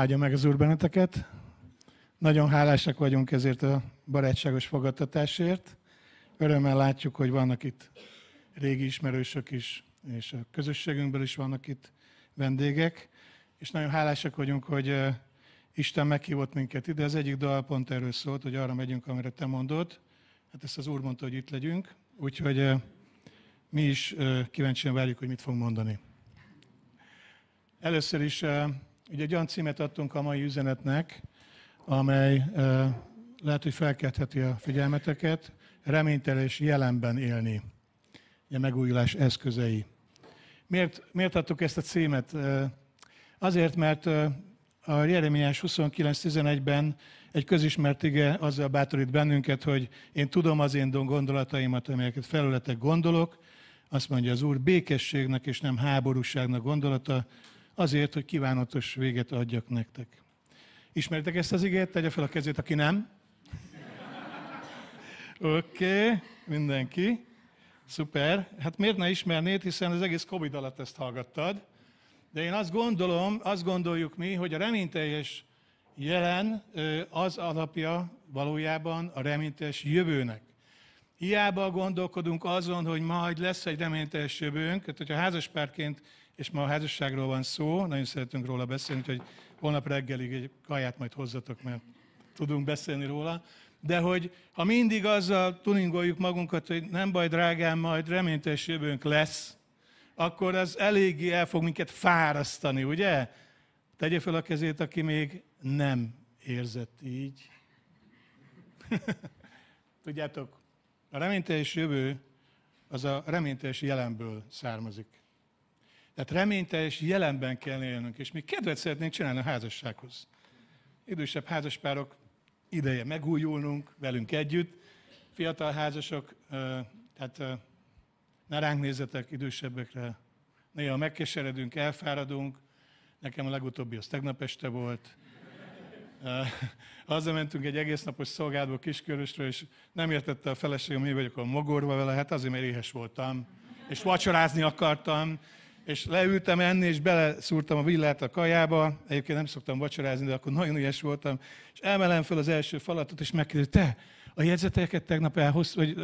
Áldja meg az Úr benneteket. Nagyon hálásak vagyunk ezért a barátságos fogadtatásért. Örömmel látjuk, hogy vannak itt régi ismerősök is, és a közösségünkből is vannak itt vendégek. És nagyon hálásak vagyunk, hogy Isten meghívott minket ide. Az egyik dal pont erről szólt, hogy arra megyünk, amire te mondod. Hát ezt az Úr mondta, hogy itt legyünk. Úgyhogy mi is kíváncsian várjuk, hogy mit fogunk mondani. Először is ugye egy olyan címet adtunk a mai üzenetnek, amely lehet, hogy felkeltheti a figyelmeteket, reményteljes jelenben élni, a megújulás eszközei. Miért adtuk ezt a címet? Azért, mert a Jeremiás 29.11-ben egy közismert ige azzal bátorít bennünket, hogy én tudom az én gondolataimat, amelyeket felületek gondolok, azt mondja az Úr, békességnek és nem háborúságnak gondolata, azért, hogy kívánatos véget adjak nektek. Ismeritek ezt az igét? Tegye fel a kezét, aki nem. Oké, mindenki. Szuper. Hát miért ne ismernéd, hiszen az egész Covid alatt ezt hallgattad. De én azt gondoljuk mi, hogy a reményteljes jelen az alapja valójában a reményteljes jövőnek. Hiába gondolkodunk azon, hogy majd lesz egy reményteljes jövőnk, tehát hogyha házaspárként, és ma a házasságról van szó, nagyon szeretünk róla beszélni, hogy holnap reggelig egy kaját majd hozzatok, mert tudunk beszélni róla. De hogy ha mindig azzal tuningoljuk magunkat, hogy nem baj, drágám, majd reményteljes jövőnk lesz, akkor az eléggé el fog minket fárasztani, ugye? Tegye fel a kezét, aki még nem érzett így. Tudjátok, a reményteljes jövő az a reményteljes jelenből származik. Tehát reményteljes jelenben kell élnünk, és mi kedvet szeretnénk csinálni a házassághoz. Idősebb házaspárok ideje megújulnunk velünk együtt. Fiatal házasok, tehát ne ránk nézzetek, idősebbekre. Néha megkeseredünk, elfáradunk. Nekem a legutóbbi az tegnap este volt. Azzal mentünk egy egész napos szolgálatból Kiskörösről, és nem értette a feleségem, mi vagyok a mogorva vele, hát azért, mert éhes voltam. És vacsorázni akartam, és leültem enni, és beleszúrtam a villát a kajába. Egyébként nem szoktam vacsorázni, de akkor nagyon ügyes voltam. És emelem fel az első falatot, és megkérdezi, te, a jegyzeteket tegnap elhoztuk, vagy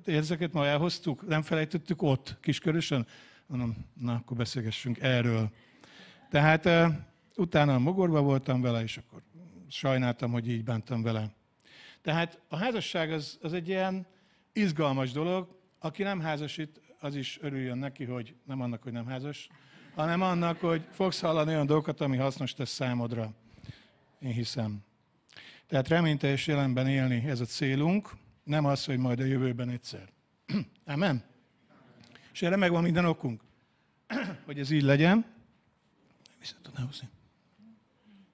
jegyzeteket ma elhoztuk, nem felejtettük ott, Kiskörösön? Mondom, na, akkor beszélgessünk erről. Tehát utána mogorva voltam vele, és akkor sajnáltam, hogy így bántam vele. Tehát a házasság az egy ilyen izgalmas dolog. Aki nem házasít, az is örüljön neki, hogy nem annak, hogy nem házas, hanem annak, hogy fogsz hallani olyan dolgokat, ami hasznos tesz számodra. Én hiszem. Tehát reményteljes jelenben élni, ez a célunk, nem az, hogy majd a jövőben egyszer. Amen? És erre megvan minden okunk, hogy ez így legyen. Vissza tudná hozni.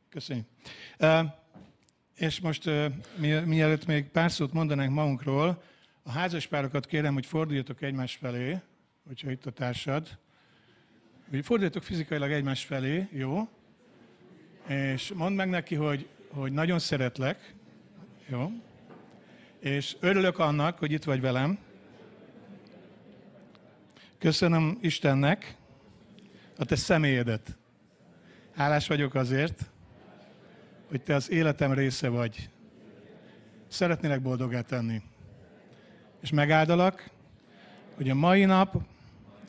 Köszönjük. És most mielőtt még pár szót mondanánk magunkról, a házaspárokat kérem, hogy forduljatok egymás felé, hogyha itt a társad. Forduljatok fizikailag egymás felé, jó? És mondd meg neki, hogy nagyon szeretlek, jó? És örülök annak, hogy itt vagy velem. Köszönöm Istennek a te személyedet. Hálás vagyok azért, hogy te az életem része vagy. Szeretnélek boldoggá tenni. És megáldalak, hogy a mai nap,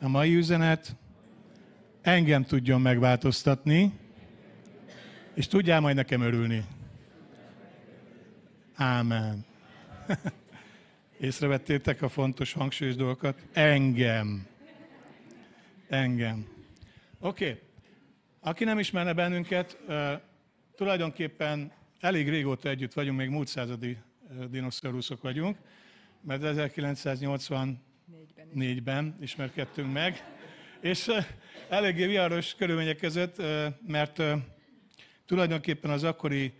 a mai üzenet engem tudjon megváltoztatni, és tudjál majd nekem örülni. Ámen. Észrevettétek a fontos hangsúlyos dolgokat? Engem. Oké. Aki nem ismerne bennünket, tulajdonképpen elég régóta együtt vagyunk, még múlt századi dinoszauruszok vagyunk, mert 1984-ben ismerkedtünk meg, és eléggé viharos körülmények között, mert tulajdonképpen az akkori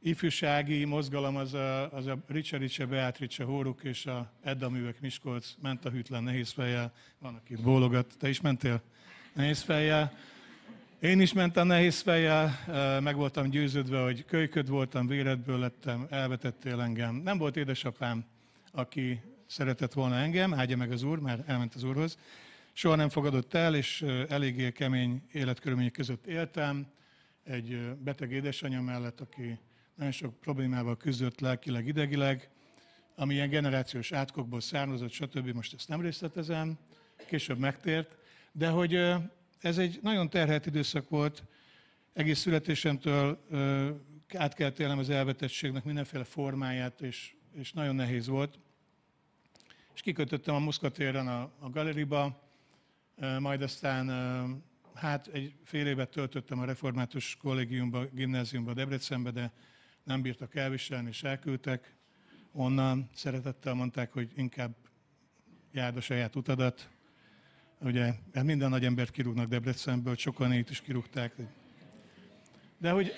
ifjúsági mozgalom az a Ricse, Beatrice Hóruk és a Edda Művek Miskolc ment a hűtlen nehézfejjel. Van, aki itt bólogat. Te is mentél nehézfejjel? Én is mentem nehézfejjel, meg voltam győződve, hogy kölyköd voltam, véredből lettem, elvetettél engem. Nem volt édesapám, aki szeretett volna engem, áldja meg az Úr, már elment az Úrhoz. Soha nem fogadott el, és eléggé kemény életkörülmények között éltem. egy beteg édesanyja mellett, aki nagyon sok problémával küzdött lelkileg, idegileg, ami ilyen generációs átkokból származott, stb. Most ezt nem részletezem, később megtért, de hogy ez egy nagyon terhelt időszak volt, egész születésemtől át kellett élnem az elvetettségnek mindenféle formáját, és nagyon nehéz volt. És kikötöttem a Moszkva téren a galeriba, majd aztán hát egy fél évet töltöttem a református kollégiumba, gimnáziumba Debrecenbe, de nem bírtak elviselni, és elküldtek. Onnan szeretettel mondták, hogy inkább járd a saját utadat. Ugye, minden nagy embert kirúgnak Debrecenből, sokan itt is kirúgták. De hogy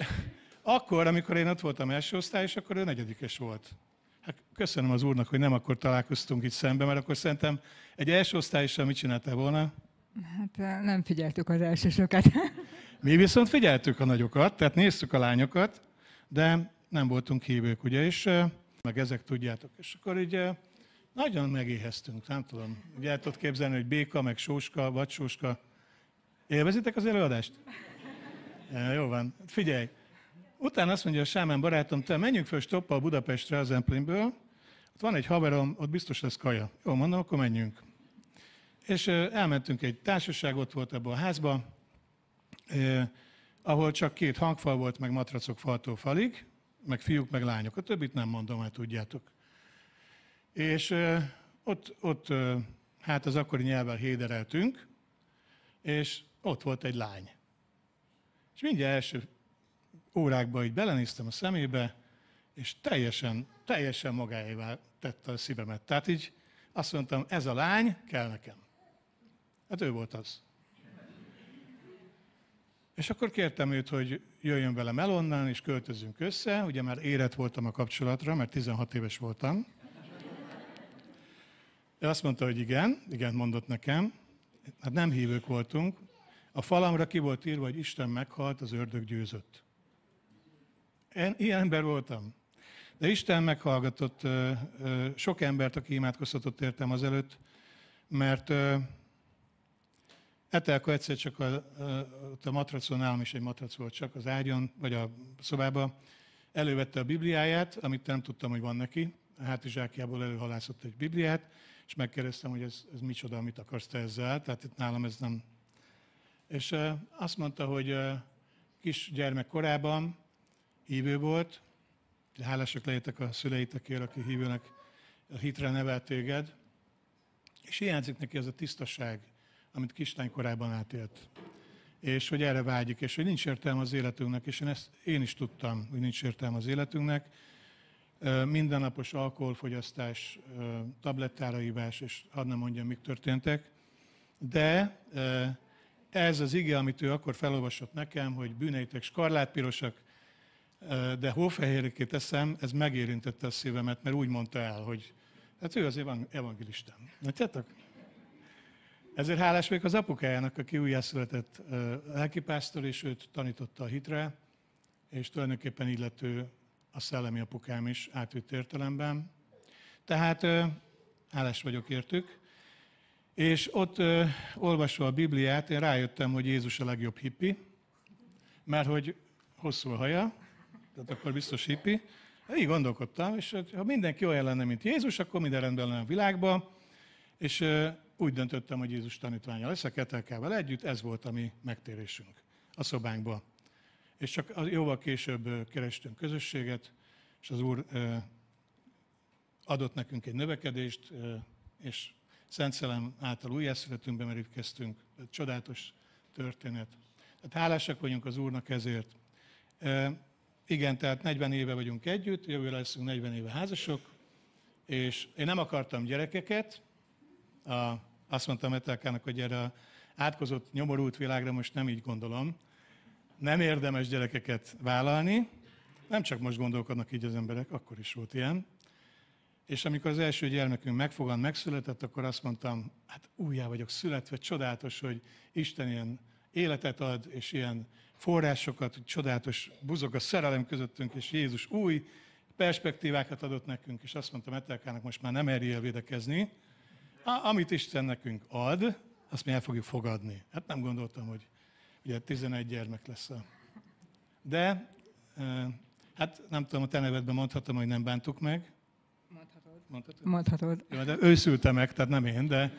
akkor, amikor én ott voltam első osztályos, akkor ő negyedikes volt. Hát köszönöm az úrnak, hogy nem akkor találkoztunk itt szembe, mert akkor szerintem egy első osztályossal mit csináltál volna? Hát nem figyeltük az elsősokat. Mi viszont figyeltük a nagyokat, tehát néztük a lányokat, de nem voltunk hívők, ugye, és meg ezek tudjátok. És akkor így nagyon megéheztünk, nem tudom. Ugye el tudod képzelni, hogy béka, meg sóska, vadsóska. Élvezitek az előadást? Jó van, figyelj. Utána azt mondja a sámán barátom, te menjünk föl stoppal Budapestre az Zemplénből, ott van egy haverom, ott biztos lesz kaja. Jó, mondom, akkor menjünk. És elmentünk egy társaság, ott volt ebben a házban, ahol csak 2 hangfal volt, meg matracok faltól falig, meg fiúk, meg lányok. A többit nem mondom, hát tudjátok. És ott hát az akkori nyelvvel hédereltünk, és ott volt egy lány. És mindjárt első órákban így belenéztem a szemébe, és teljesen magáévá tette a szívemet. Tehát így azt mondtam, ez a lány kell nekem. Hát ő volt az. És akkor kértem őt, hogy jöjjön velem el onnan, és költözünk össze. Ugye már érett voltam a kapcsolatra, mert 16 éves voltam. Ő azt mondta, hogy igen mondott nekem. Hát nem hívők voltunk. A falamra ki volt írva, hogy Isten meghalt, az ördög győzött. Én ilyen ember voltam. De Isten meghallgatott sok embert, aki imádkozhatott értem azelőtt, mert Etelka egyszer csak a matracon, nálam is egy matrac volt csak az ágyon, vagy a szobában, elővette a Bibliáját, amit nem tudtam, hogy van neki. A hátizsákjából előhalászott egy Bibliát, és megkérdeztem, hogy ez micsoda, mit akarsz te ezzel, tehát itt nálam ez nem. És azt mondta, hogy kis gyermek korában hívő volt, hálásak legyetek a szüleitekért, aki hívőnek a hitre nevelt téged, és hiányzik neki ez a tisztaság, amit kislány korában átélt. És hogy erre vágyik, és hogy nincs értelme az életünknek, és én is tudtam, hogy nincs értelme az életünknek. Mindennapos alkoholfogyasztás, tablettára ívás, és hadd nem mondjam, mik történtek. De ez az ige, amit ő akkor felolvasott nekem, hogy bűneitek skarlátpirosak, de hófehérké teszem, ez megérintette a szívemet, mert úgy mondta el, hogy hát ő az evangélistám. Látjátok? Ezért hálás vagyok az apukájának, aki újjászületett lelkipásztor, és őt tanította a hitre, és tulajdonképpen így lett ő a szellemi apukám is átvitt értelemben. Tehát hálás vagyok értük. És ott olvasva a Bibliát, én rájöttem, hogy Jézus a legjobb hippi, mert hogy hosszú a haja, tehát akkor biztos hippi. Így gondolkodtam, és ha mindenki olyan lenne, mint Jézus, akkor minden rendben lenne a világban, és úgy döntöttem, hogy Jézus tanítványa leszek Etelkával együtt, ez volt a mi megtérésünk a szobánkban. És csak jóval később kerestünk közösséget, és az Úr adott nekünk egy növekedést, és Szent Szellem által újjászületünkbe merítkeztünk. Csodálatos történet. Tehát hálásak vagyunk az Úrnak ezért. Igen, tehát 40 éve vagyunk együtt, jövőre leszünk 40 éve házasok, és én nem akartam gyerekeket. Azt mondtam Etelkának, hogy erre az átkozott, nyomorult világra most nem így gondolom. Nem érdemes gyerekeket vállalni. Nem csak most gondolkodnak így az emberek, akkor is volt ilyen. És amikor az első gyermekünk megfogant, megszületett, akkor azt mondtam, hát újjá vagyok születve, csodálatos, hogy Isten ilyen életet ad, és ilyen forrásokat, hogy csodálatos buzog a szerelem közöttünk, és Jézus új perspektívákat adott nekünk, és azt mondtam Etelkának, most már nem merjél védekezni. Amit Isten nekünk ad, azt mi el fogjuk fogadni. Hát nem gondoltam, hogy ugye 11 gyermek lesz De, hát nem tudom, a te nevedben mondhatom, hogy nem bántuk meg. Mondhatod. Jó, de ő szülte meg, tehát nem én, de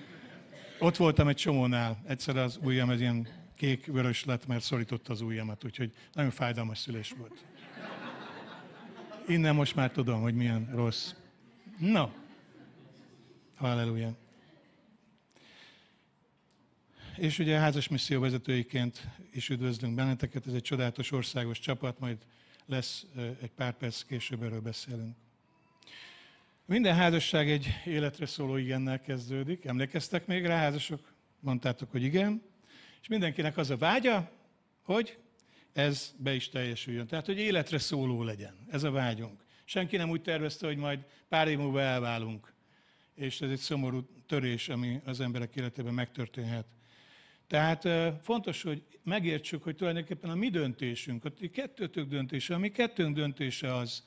ott voltam egy csomónál. Egyszer az ujjam ez ilyen kék-vörös lett, mert szorította az ujjamat, úgyhogy nagyon fájdalmas szülés volt. Innen most már tudom, hogy milyen rossz. No, halleluja. És ugye a házas misszió vezetőiként is üdvözlünk benneteket, ez egy csodálatos országos csapat, majd lesz egy pár perc később, erről beszélünk. Minden házasság egy életre szóló igennel kezdődik. Emlékeztek még rá, házasok? Mondtátok, hogy igen. És mindenkinek az a vágya, hogy ez be is teljesüljön. Tehát, hogy életre szóló legyen. Ez a vágyunk. Senki nem úgy tervezte, hogy majd pár év múlva elválunk. És ez egy szomorú törés, ami az emberek életében megtörténhet. Tehát fontos, hogy megértsük, hogy tulajdonképpen a mi döntésünk, a kettőtök döntése, a mi kettőnk döntése az,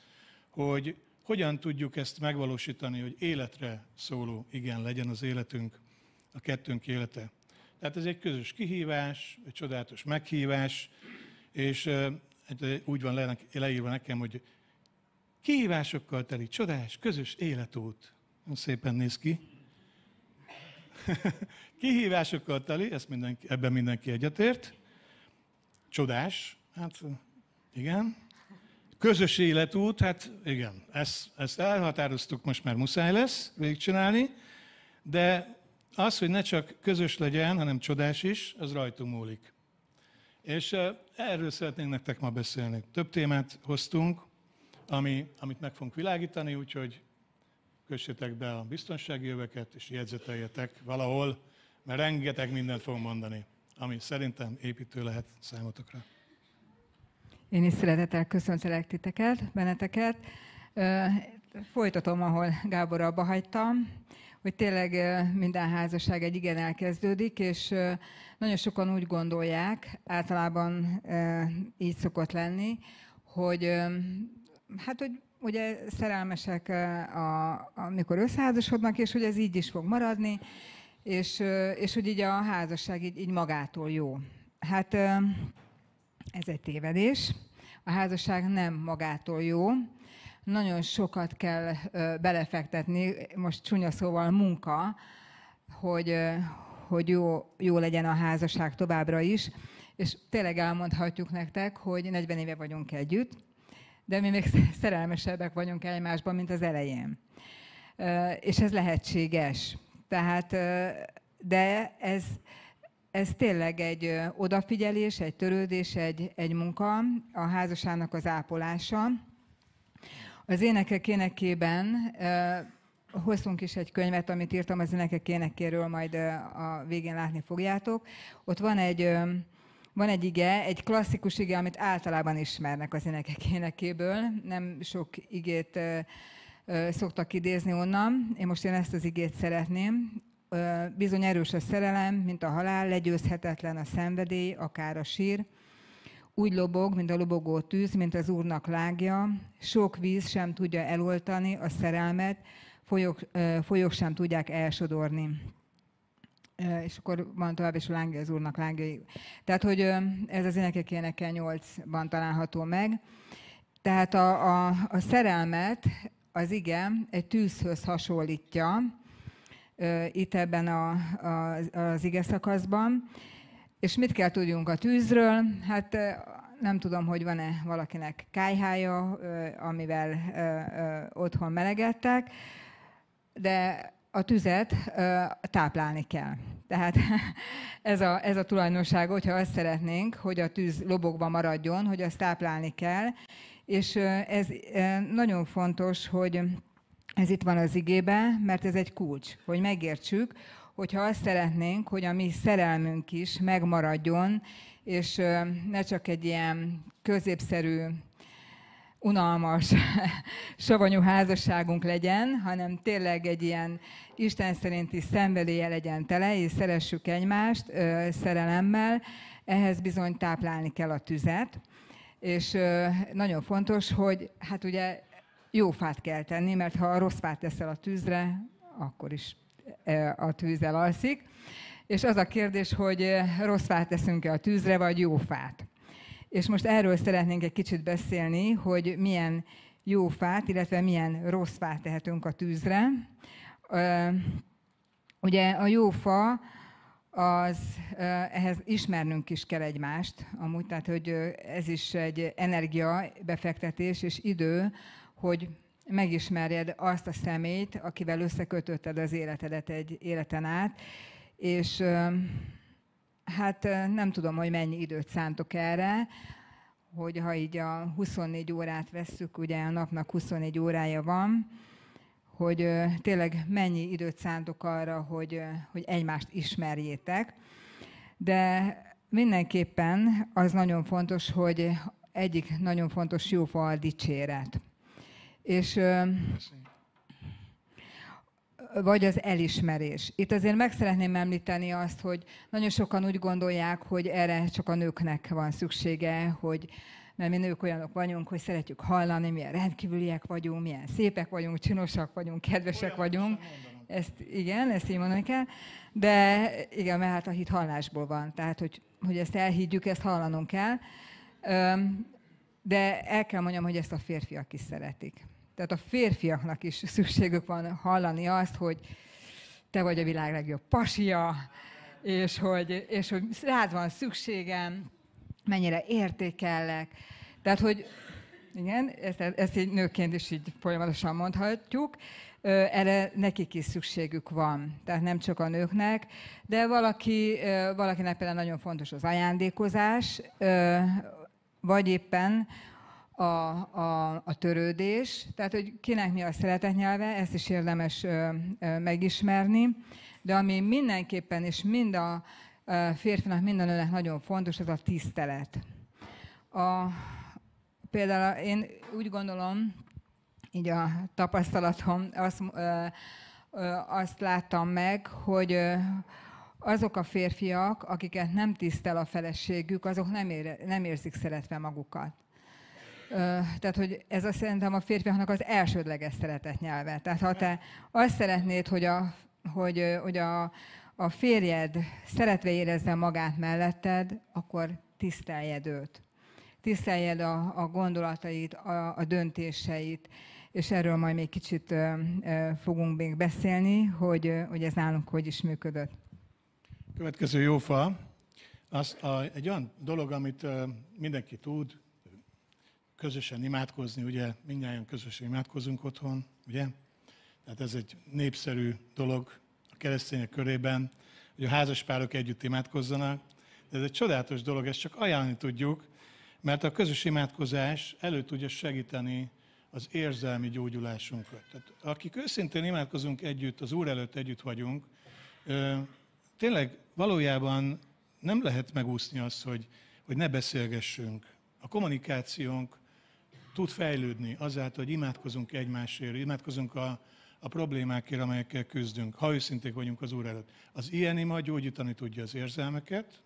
hogy hogyan tudjuk ezt megvalósítani, hogy életre szóló igen legyen az életünk, a kettőnk élete. Tehát ez egy közös kihívás, egy csodálatos meghívás, és úgy van leírva nekem, hogy kihívásokkal teli, csodás, közös életút. Szépen néz ki. Kihívásokkal teli, ebben mindenki egyetért. Csodás, hát igen. Közös életút, hát igen, ezt elhatároztuk, most már muszáj lesz végigcsinálni, de az, hogy ne csak közös legyen, hanem csodás is, az rajtunk múlik. És erről szeretnénk nektek ma beszélni. Több témát hoztunk, amit meg fogunk világítani, úgyhogy kössétek be a biztonsági öveket, és jegyzeteljetek valahol, mert rengeteg mindent fogunk mondani, ami szerintem építő lehet számotokra. Én is szeretettel köszöntelek benneteket. Folytatom, ahol Gábor abba hagytam, hogy tényleg minden házasság egy igennel kezdődik, és nagyon sokan úgy gondolják, általában így szokott lenni, hogy hogy ugye szerelmesek, amikor összeházasodnak, és hogy ez így is fog maradni, és hogy így a házasság így magától jó. Hát ez egy tévedés. A házasság nem magától jó. Nagyon sokat kell belefektetni, most csúnya szóval munka, hogy jó legyen a házasság továbbra is. És tényleg elmondhatjuk nektek, hogy 40 éve vagyunk együtt, de mi még szerelmesebbek vagyunk egymásban, mint az elején. És ez lehetséges. Tehát, de ez tényleg egy odafigyelés, egy törődés, egy munka, a házasságnak az ápolása. Az Énekek énekében hoztunk is egy könyvet, amit írtam az Énekek énekéről, majd a végén látni fogjátok. Ott van egy ige, egy klasszikus ige, amit általában ismernek az Énekek énekéből. Nem sok igét szoktak idézni onnan. Én ezt az igét szeretném. Bizony erős a szerelem, mint a halál, legyőzhetetlen a szenvedély, akár a sír. Úgy lobog, mint a lobogó tűz, mint az Úrnak lágja. Sok víz sem tudja eloltani a szerelmet, folyók sem tudják elsodorni. És akkor van tovább, és a lángja az Úrnak lángja. Tehát, hogy ez az Énekek éneke 8-ban található meg. Tehát a szerelmet az ige egy tűzhöz hasonlítja, itt ebben az ige szakaszban. És mit kell tudjunk a tűzről? Hát nem tudom, hogy van-e valakinek kályhája, amivel otthon melegettek, de a tüzet táplálni kell. Tehát ez a tulajdonság, hogyha azt szeretnénk, hogy a tűz lobogva maradjon, hogy azt táplálni kell. És ez nagyon fontos, hogy ez itt van az igében, mert ez egy kulcs, hogy megértsük, hogyha azt szeretnénk, hogy a mi szerelmünk is megmaradjon, és ne csak egy ilyen középszerű, unalmas, savanyú házasságunk legyen, hanem tényleg egy ilyen Isten szerinti szenvedéllyel legyen tele, és szeressük egymást szerelemmel, ehhez bizony táplálni kell a tüzet. És nagyon fontos, hogy hát ugye jó fát kell tenni, mert ha rossz fát teszel a tűzre, akkor is a tűzzel alszik. És az a kérdés, hogy rossz fát teszünk-e a tűzre, vagy jó fát. És most erről szeretnénk egy kicsit beszélni, hogy milyen jó fát, illetve milyen rossz fát tehetünk a tűzre. Ugye a jó fa, ehhez ismernünk is kell egymást, amúgy, tehát hogy ez is egy energiabefektetés és idő, hogy megismerjed azt a személyt, akivel összekötötted az életedet egy életen át, és hát nem tudom, hogy mennyi időt szántok erre, hogy ha így a 24 órát vesszük, ugye a napnak 24 órája van, hogy tényleg mennyi időt szántok arra, hogy egymást ismerjétek. De mindenképpen az nagyon fontos, hogy egyik nagyon fontos jó fa a dicséret. És vagy az elismerés. Itt azért meg szeretném említeni azt, hogy nagyon sokan úgy gondolják, hogy erre csak a nőknek van szüksége, hogy mert mi nők olyanok vagyunk, hogy szeretjük hallani, milyen rendkívüliek vagyunk, milyen szépek vagyunk, csinosak vagyunk, kedvesek vagyunk. Ezt így mondani kell. De igen, mert hát a hit hallásból van. Tehát, hogy ezt elhiggyük, ezt hallanunk kell. De el kell mondjam, hogy ezt a férfiak is szeretik. Tehát a férfiaknak is szükségük van hallani azt, hogy te vagy a világ legjobb pasia, és hogy rád van szükségem, mennyire értékellek. Tehát, hogy igen, ezt így nőként is így folyamatosan mondhatjuk, erre nekik is szükségük van. Tehát nem csak a nőknek, de valakinek például nagyon fontos az ajándékozás, vagy éppen a törődés, tehát hogy kinek mi a szeretetnyelve, ezt is érdemes megismerni, de ami mindenképpen, és mind a férfinak, mind a nőnek nagyon fontos, az a tisztelet. Például én úgy gondolom, így a tapasztalatom, azt láttam meg, hogy azok a férfiak, akiket nem tisztel a feleségük, azok nem érzik szeretve magukat. Tehát, hogy ez azt szerintem a férfiaknak az elsődleges szeretetnyelve. Tehát, ha te azt szeretnéd, hogy a férjed szeretve érezze magát melletted, akkor tiszteljed őt. Tiszteljed a gondolatait, a döntéseit, és erről majd még kicsit fogunk még beszélni, hogy ez nálunk hogy is működött. Következő jó fa, egy olyan dolog, amit mindenki tud, közösen imádkozni, ugye mindnyájan közösen imádkozunk otthon, ugye? Tehát ez egy népszerű dolog a keresztények körében, hogy a házaspárok együtt imádkozzanak, de ez egy csodálatos dolog, ezt csak ajánlani tudjuk, mert a közös imádkozás elő tudja segíteni az érzelmi gyógyulásunkat. Tehát, akik őszintén imádkozunk együtt, az Úr előtt együtt vagyunk, tényleg valójában nem lehet megúszni azt, hogy ne beszélgessünk. A kommunikációnk tud fejlődni azáltal, hogy imádkozunk egymásért, imádkozunk a problémákért, amelyekkel küzdünk, ha őszinték vagyunk az Úr előtt. Az ilyen ima gyógyítani tudja az érzelmeket,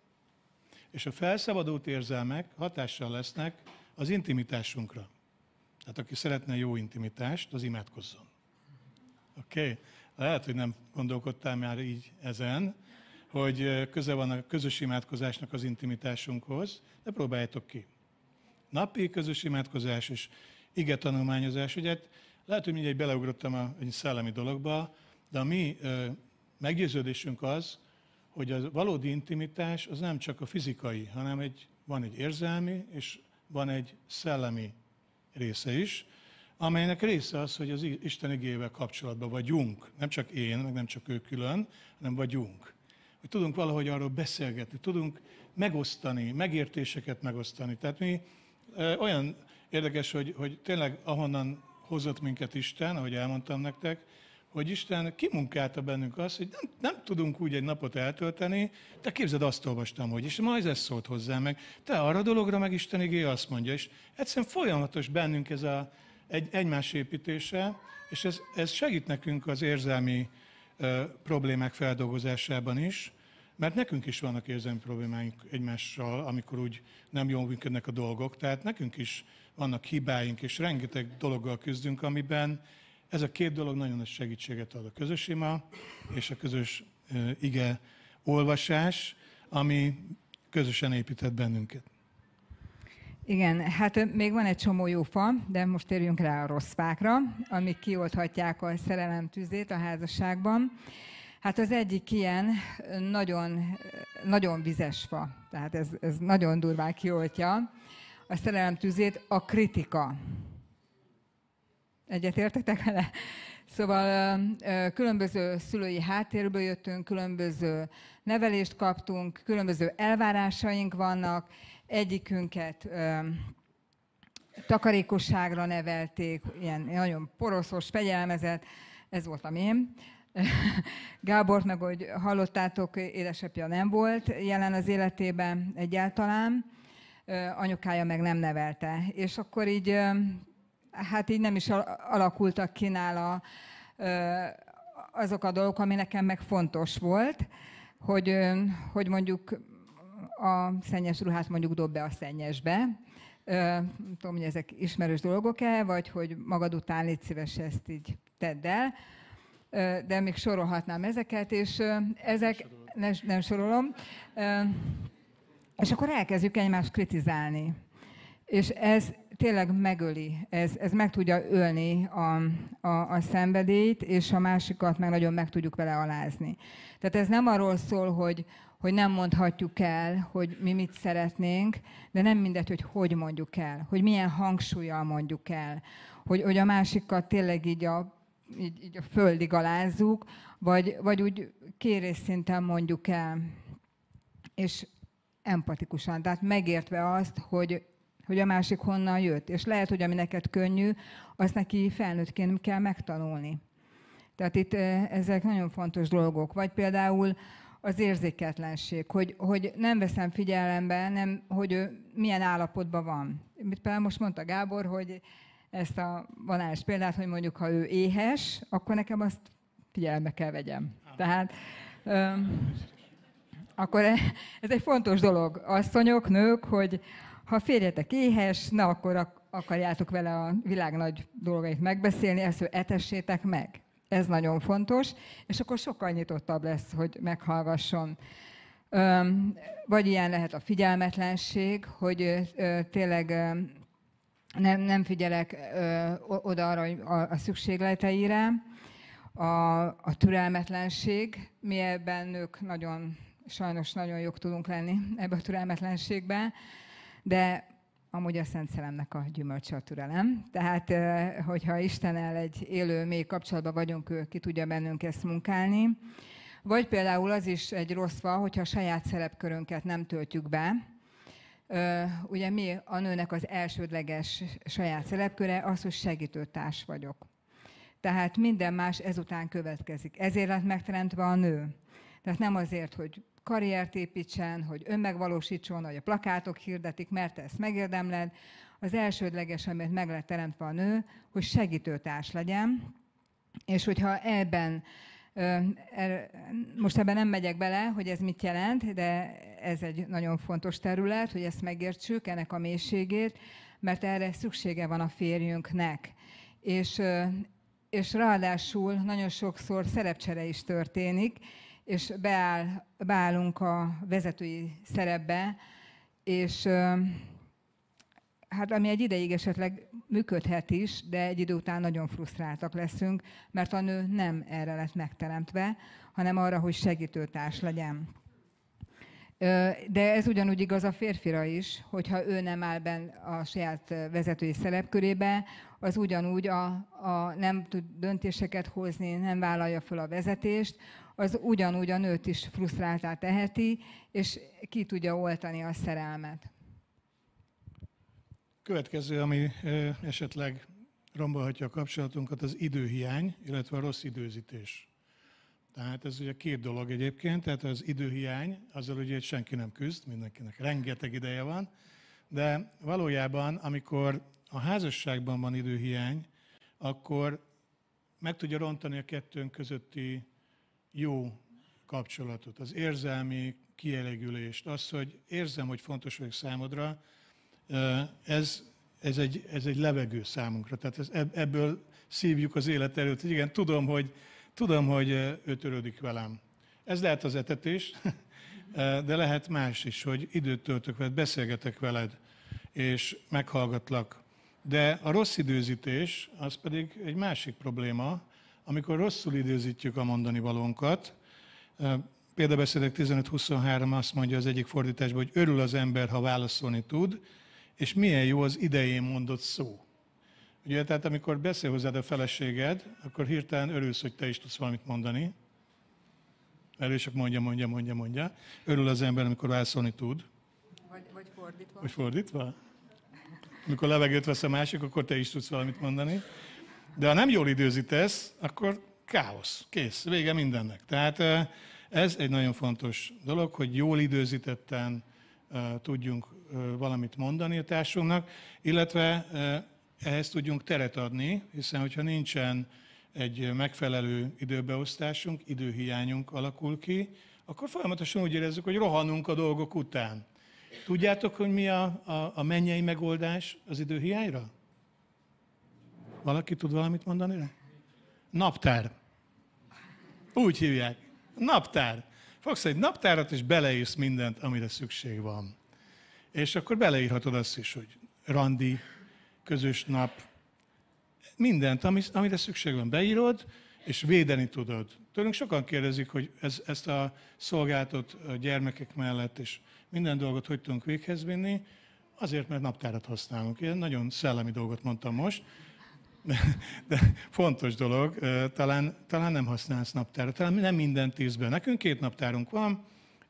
és a felszabadult érzelmek hatással lesznek az intimitásunkra. Tehát aki szeretne jó intimitást, az imádkozzon. Oké? Lehet, hogy nem gondolkodtál már így ezen, hogy köze van a közös imádkozásnak az intimitásunkhoz, de próbáljátok ki. Napi közös imádkozás és igetanulmányozás. Ugye lehet, hogy mindegy beleugrottam egy szellemi dologba, de a mi meggyőződésünk az, hogy a valódi intimitás az nem csak a fizikai, hanem van egy érzelmi és van egy szellemi része is, amelynek része az, hogy az Isten igével kapcsolatban vagyunk. Nem csak én, meg nem csak ő külön, hanem vagyunk. Hogy tudunk valahogy arról beszélgetni, tudunk megosztani, megértéseket megosztani. Tehát mi olyan érdekes, hogy tényleg ahonnan hozott minket Isten, ahogy elmondtam nektek, hogy Isten kimunkálta bennünk azt, hogy nem tudunk úgy egy napot eltölteni, de képzeld, azt olvastam, hogy, és majd ez szólt hozzá meg, te arra dologra meg Isten igéje azt mondja, és egyszerűen folyamatos bennünk ez egy egymás építése, és ez segít nekünk az érzelmi problémák feldolgozásában is, mert nekünk is vannak érzelmi problémáink egymással, amikor úgy nem jól működnek a dolgok, tehát nekünk is vannak hibáink, és rengeteg dologgal küzdünk, amiben ez a két dolog nagyon nagy segítséget ad, a közös ima és a közös ige olvasás, ami közösen épített bennünket. Igen, hát még van egy csomó jó fa, de most térjünk rá a rossz fákra, amik kiolthatják a szerelem tüzét a házasságban. Hát az egyik ilyen nagyon, nagyon vizes fa, tehát ez nagyon durván kioltja a szerelem tüzét, a kritika. Egyetértetek vele? Szóval különböző szülői háttérből jöttünk, különböző nevelést kaptunk, különböző elvárásaink vannak, egyikünket takarékosságra nevelték, ilyen nagyon poroszos, fegyelmezett, ez voltam én. Gábort meg, hogy hallottátok, édesapja nem volt jelen az életében egyáltalán, anyukája meg nem nevelte. És akkor így, hát így nem is alakultak ki nála azok a dolgok, ami nekem meg fontos volt, hogy mondjuk a szennyes ruhát mondjuk dob be a szennyesbe. Nem tudom, hogy ezek ismerős dolgok-e, vagy hogy magad után légy szíves, ezt így tedd el. De még sorolhatnám ezeket, és ezek, nem sorolom. És akkor elkezdjük egymást kritizálni. És ez tényleg megöli, ez meg tudja ölni a szenvedélyt, és a másikat meg nagyon meg tudjuk vele alázni. Tehát ez nem arról szól, hogy nem mondhatjuk el, hogy mi mit szeretnénk, de nem mindegy, hogy mondjuk el, hogy milyen hangsúllyal mondjuk el, hogy a másikat tényleg így a földig alázzuk, vagy úgy kérésszinten mondjuk el, és empatikusan, tehát megértve azt, hogy a másik honnan jött. És lehet, hogy ami neked könnyű, azt neki felnőttként kell megtanulni. Tehát itt ezek nagyon fontos dolgok. Vagy például az érzéketlenség, hogy nem veszem figyelembe, hogy ő milyen állapotban van. Például most mondta Gábor, hogy ezt a banális példát, hogy mondjuk, ha ő éhes, akkor nekem azt figyelembe kell vegyem. Tehát akkor ez egy fontos dolog. Asszonyok, nők, hogy ha férjetek éhes, na akkor akarjátok vele a világ nagy dolgait megbeszélni, ezt ő etessétek meg. Ez nagyon fontos, és akkor sokkal nyitottabb lesz, hogy meghallgasson. Vagy ilyen lehet a figyelmetlenség, hogy tényleg nem figyelek oda arra a szükségleteire. A türelmetlenség, mi ebben nők sajnos nagyon jók tudunk lenni ebbe a türelmetlenségben, de amúgy a Szent Szellemnek a gyümölcse a türelem. Tehát, hogyha Istennel egy élő, mély kapcsolatban vagyunk, ő ki tudja bennünk ezt munkálni. Vagy például az is egy rossz fa, hogyha a saját szerepkörünket nem töltjük be. Ugye mi a nőnek az elsődleges saját szerepköre az, hogy segítőtárs vagyok. Tehát minden más ezután következik. Ezért lett megteremtve a nő. Tehát nem azért, hogy karriert építsen, hogy önmegvalósítson, hogy a plakátok hirdetik, mert te ezt megérdemled. Az elsődleges, amit meg lett teremtve a nő, hogy segítőtárs legyen, és hogyha most ebben nem megyek bele, hogy ez mit jelent, de ez egy nagyon fontos terület, hogy ezt megértsük, ennek a mélységét, mert erre szüksége van a férjünknek. És ráadásul nagyon sokszor szerepcsere is történik, és beállunk a vezetői szerepbe, és hát ami egy ideig esetleg működhet is, de egy idő után nagyon frusztráltak leszünk, mert a nő nem erre lett megteremtve, hanem arra, hogy segítőtárs legyen. De ez ugyanúgy igaz a férfira is, hogyha ő nem áll benne a saját vezetői szerepkörébe, az ugyanúgy nem tud döntéseket hozni, nem vállalja fel a vezetést, az ugyanúgy a nőt is frusztráltá teheti, és ki tudja oltani a szerelmet. Következő, ami esetleg rombolhatja a kapcsolatunkat, az időhiány, illetve a rossz időzítés. Tehát ez ugye két dolog egyébként, tehát az időhiány, azzal ugye senki nem küzd, mindenkinek rengeteg ideje van, de valójában, amikor a házasságban van időhiány, akkor meg tudja rontani a kettőnk közötti jó kapcsolatot, az érzelmi kielégülést, az, hogy érzem, hogy fontos vagyok számodra, ez egy levegő számunkra. Tehát ebből szívjuk az élet előtt. Igen, tudom, hogy ő törődik velem. Ez lehet az etetés, de lehet más is, hogy időt töltök veled, beszélgetek veled. és meghallgatlak. De a rossz időzítés, az pedig egy másik probléma, amikor rosszul időzítjük a mondani valónkat. Példabeszédek 15:23 azt mondja az egyik fordításban, hogy örül az ember, ha válaszolni tud, és milyen jó az idején mondott szó. Ugye, tehát amikor beszél hozzád a feleséged, akkor hirtelen örülsz, hogy te is tudsz valamit mondani. Mert ő csak mondja. Örül az ember, amikor válaszolni tud. Vagy fordítva. Vagy fordítva? Amikor levegőt vesz a másik, akkor te is tudsz valamit mondani. De ha nem jól időzítesz, akkor káosz. Kész. Vége mindennek. Tehát ez egy nagyon fontos dolog, hogy jól időzítetten tudjunk valamit mondani a társunknak, illetve ehhez tudjunk teret adni, hiszen hogyha nincsen egy megfelelő időbeosztásunk, időhiányunk alakul ki, akkor folyamatosan úgy érezzük, hogy rohanunk a dolgok után. Tudjátok, hogy mi a mennyei megoldás az időhiányra? Valaki tud valamit mondani rá? Naptár. Úgy hívják. Naptár. Fogsz egy naptárat, és beleírsz mindent, amire szükség van. És akkor beleírhatod azt is, hogy randi, közös nap, mindent, amire szükség van, beírod, és védeni tudod. Tőlünk sokan kérdezik, hogy ezt a szolgáltat a gyermekek mellett, és minden dolgot hogy tudunk véghez vinni, azért, mert naptárat használunk. Én nagyon szellemi dolgot mondtam most, de fontos dolog, talán nem használsz naptárat, talán nem mindent írsz be. Nekünk 2 naptárunk van,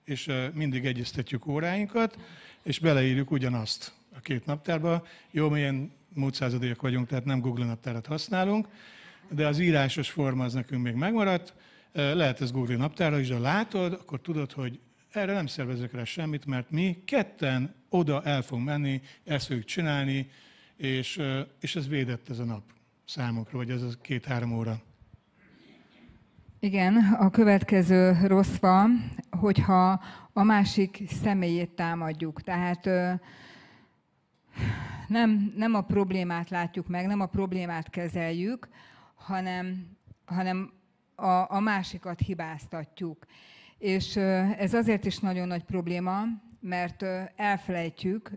és mindig egyeztetjük óráinkat, és beleírjuk ugyanazt a 2 naptárba. Jó, milyen múltszázadiak vagyunk, tehát nem Google naptárat használunk, de az írásos forma az nekünk még megmaradt. Lehet ez Google naptára is, de látod, akkor tudod, hogy erre nem szervezek rá semmit, mert mi ketten oda el fogunk menni, ezt fogjuk csinálni, és ez védett ez a nap számunkra, vagy ez a 2-3 óra. Igen, a következő rossz van, hogyha a másik személyét támadjuk. Tehát nem a problémát látjuk meg, nem a problémát kezeljük, hanem a másikat hibáztatjuk. És ez azért is nagyon nagy probléma, mert elfelejtjük,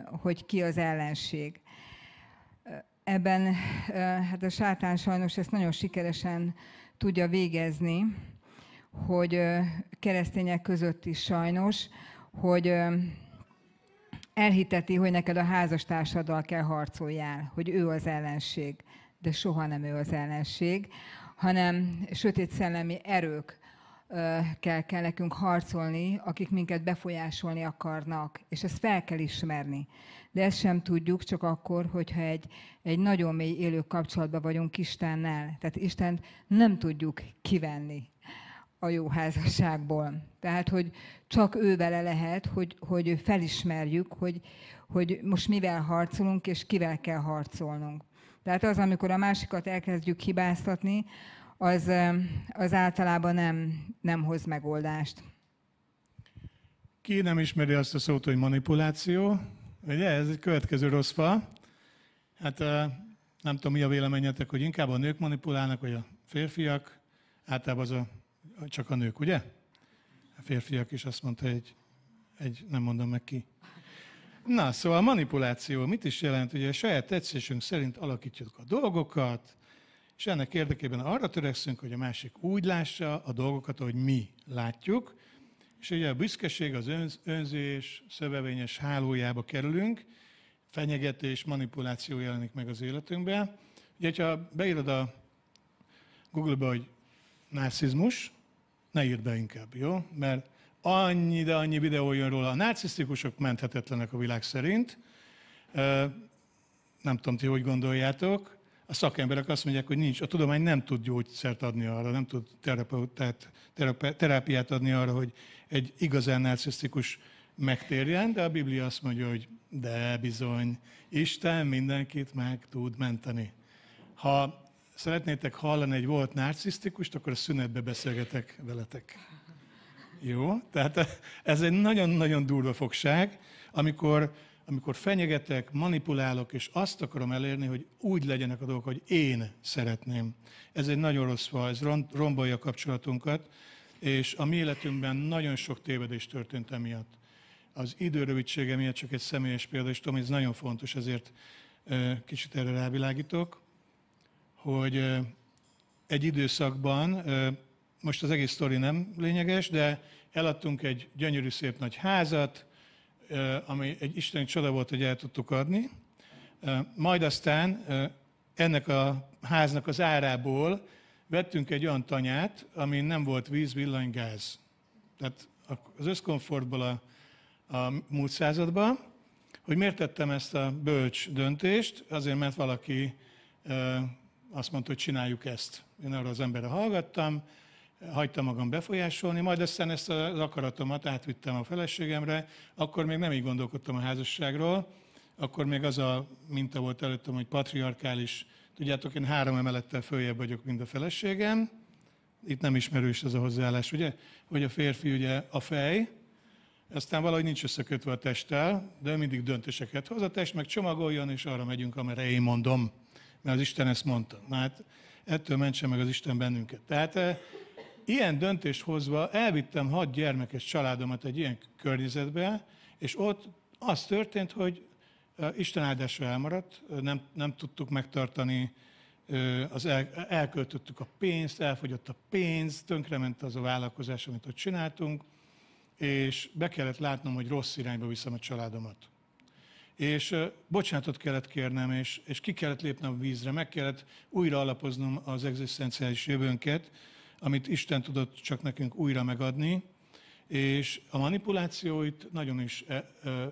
hogy ki az ellenség. Ebben hát a sátán sajnos ezt nagyon sikeresen tudja végezni, hogy keresztények között is sajnos, hogy elhiteti, hogy neked a házastársaddal kell harcoljál, hogy ő az ellenség, de soha nem ő az ellenség, hanem sötét szellemi erők kell nekünk harcolni, akik minket befolyásolni akarnak, és ezt fel kell ismerni. De ezt sem tudjuk csak akkor, hogyha egy nagyon mély élő kapcsolatban vagyunk Istennel. Tehát Istent nem tudjuk kivenni a jó házasságból. Tehát, hogy csak ő vele lehet, hogy felismerjük, hogy most mivel harcolunk, és kivel kell harcolnunk. Tehát az, amikor a másikat elkezdjük hibáztatni, az általában nem hoz megoldást. Ki nem ismeri azt a szót, hogy manipuláció? Ugye, ez egy következő rossz fal. Hát nem tudom, mi a véleményetek, hogy inkább a nők manipulálnak, vagy a férfiak. Általában csak a nők, ugye? A férfiak is azt mondta, nem mondom meg ki. Na, szóval a manipuláció mit is jelent? Ugye a saját tetszésünk szerint alakítjuk a dolgokat, és ennek érdekében arra törekszünk, hogy a másik úgy lássa a dolgokat, ahogy mi látjuk, és ugye a büszkeség, az önzés, szövevényes hálójába kerülünk, fenyegetés, manipuláció jelenik meg az életünkben. Ugye, ha beírod a Google-ba, hogy narcizmus, ne írd be inkább, jó? Mert annyi videó jön róla. A narcisztikusok menthetetlenek a világ szerint. Nem tudom, ti hogy gondoljátok. A szakemberek azt mondják, hogy a tudomány nem tud gyógyszert adni arra, nem tud terápiát adni arra, hogy egy igazán narcisztikus megtérjen, de a Biblia azt mondja, hogy de bizony, Isten mindenkit meg tud menteni. Ha szeretnétek hallani egy volt narcisztikust, akkor a szünetbe beszélgetek veletek. Jó? Tehát ez egy nagyon-nagyon durva fogság, amikor fenyegetek, manipulálok, és azt akarom elérni, hogy úgy legyenek a dolgok, hogy én szeretném. Ez egy nagyon rossz fal, ez rombolja a kapcsolatunkat, és a mi életünkben nagyon sok tévedés történt emiatt. az időrövidsége miatt csak egy személyes példa, és tudom, ez nagyon fontos, ezért kicsit erre rávilágítok, hogy egy időszakban, most az egész sztori nem lényeges, de eladtunk egy gyönyörű szép nagy házat, ami egy isteni csoda volt, hogy el tudtuk adni. Majd aztán ennek a háznak az árából vettünk egy olyan tanyát, amin nem volt víz, villany, gáz. Tehát az összkomfortból a múlt században, hogy miért tettem ezt a bölcs döntést, azért, mert valaki azt mondta, hogy csináljuk ezt. Én arra az emberre hallgattam, hagytam magam befolyásolni, majd aztán ezt az akaratomat átvittem a feleségemre, akkor még nem így gondolkodtam a házasságról, akkor még az a minta volt előttem, hogy patriarkális, tudjátok, én 3 emelettel följebb vagyok, mint a feleségem, itt nem ismerős ez a hozzáállás, ugye, hogy a férfi ugye a fej, aztán valahogy nincs összekötve a testtel, de ő mindig döntéseket hoz, a test meg csomagoljon, és arra megyünk, amerre én mondom, mert az Isten ezt mondta. Na hát ettől mentse meg az Isten bennünket. Tehát ilyen döntést hozva elvittem 6 gyermekes családomat egy ilyen környezetbe, és ott az történt, hogy Isten áldása elmaradt, nem tudtuk megtartani, elköltöttük a pénzt, elfogyott a pénz, tönkrement az a vállalkozás, amit ott csináltunk, és be kellett látnom, hogy rossz irányba viszem a családomat. És bocsánatot kellett kérnem, és ki kellett lépnem a vízre, meg kellett újra alapoznom az egzisztenciális jövőnket, amit Isten tudott csak nekünk újra megadni, és a manipuláció itt nagyon is